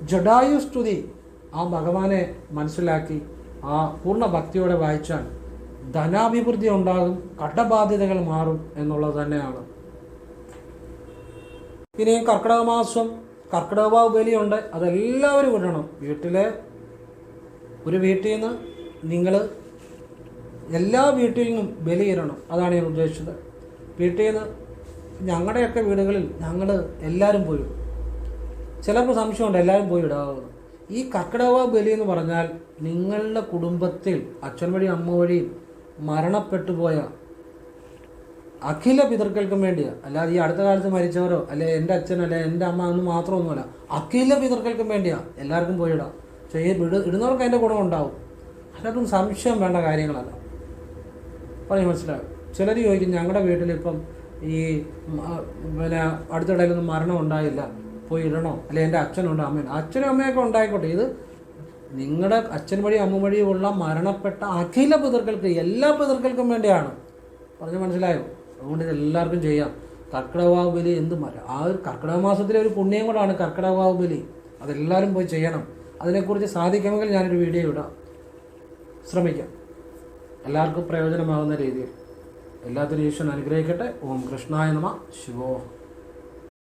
ജഡായു സ്തുതി ആ ഭഗവാനെ മനസ്സിലാക്കി ആ പൂർണ്ണ ഭക്തിയോടെ വായിച്ചാൽ ധനാഭിവൃദ്ധി ഉണ്ടാകും, കടബാധ്യതകൾ മാറും എന്നുള്ളത് തന്നെയാണ്. ഇനിയും കർക്കിടക മാസം കർക്കിടക ബലിയുണ്ട്, അതെല്ലാവരും ഇടണം. ഒരു വീട്ടിൽ നിന്ന് നിങ്ങൾ എല്ലാ വീട്ടിൽ നിന്നും ബലിയിടണം, അതാണ് ഞാൻ ഉദ്ദേശിച്ചത്. വീട്ടിൽ നിന്ന് ഞങ്ങളുടെയൊക്കെ വീടുകളിൽ ഞങ്ങൾ എല്ലാവരും പോയി, ചിലപ്പോൾ സംശയമുണ്ട് എല്ലാവരും പോയി ഇടാവുന്നത്. ഈ കർക്കിടക ബലി എന്ന് പറഞ്ഞാൽ നിങ്ങളുടെ കുടുംബത്തിൽ അച്ഛൻ വഴി അമ്മ വഴി മരണപ്പെട്ടു പോയ അഖില പിതൃക്കൾക്കും വേണ്ടിയാണ്. അല്ലാതെ ഈ അടുത്ത കാലത്ത് മരിച്ചവരോ അല്ലെ എൻ്റെ അച്ഛൻ അല്ലെ എൻ്റെ അമ്മ എന്ന് മാത്രമൊന്നുമല്ല, അഖില പിതൃക്കൾക്കും വേണ്ടിയാണ്. എല്ലാവർക്കും പോയി ഇടാം. ഇടുന്നവർക്ക് അതിൻ്റെ ഗുണം ഉണ്ടാവും. അതിനകത്തും സംശയം വേണ്ട കാര്യങ്ങളല്ല. പറയും മനസ്സിലാവും. ചിലർ ചോദിക്കും ഞങ്ങളുടെ വീട്ടിലിപ്പം ഈ അടുത്തിടയിലൊന്നും മരണം ഉണ്ടായില്ല, പോയി ഇടണോ? അല്ലെ എൻ്റെ അച്ഛനുണ്ട് അമ്മയുണ്ട്. അച്ഛനും അമ്മയൊക്കെ ഉണ്ടായിക്കോട്ടെ, ഇത് നിങ്ങളുടെ അച്ഛൻ വഴി അമ്മ വഴിയുള്ള മരണപ്പെട്ട അഖില പിതൃക്കൾക്ക്, എല്ലാ പിതൃക്കൾക്കും വേണ്ടിയാണ്. പറഞ്ഞ് മനസ്സിലായോ? അതുകൊണ്ട് ഇത് എല്ലാവർക്കും ചെയ്യാം. കർക്കിടക ബലി ആ ഒരു കർക്കിടക മാസത്തിലെ ഒരു പുണ്യം കൂടാണ് കർക്കിടക ബലി. അതെല്ലാവരും പോയി ചെയ്യണം. അതിനെക്കുറിച്ച് സാധിക്കുമെങ്കിൽ ഞാനൊരു വീഡിയോ ഇടാം. ശ്രമിക്കാം എല്ലാവർക്കും പ്രയോജനമാകുന്ന രീതിയിൽ. എല്ലാത്തിനും ഈശ്വരൻ അനുഗ്രഹിക്കട്ടെ. ഓം കൃഷ്ണായ നമഃ. ശിവോഹം.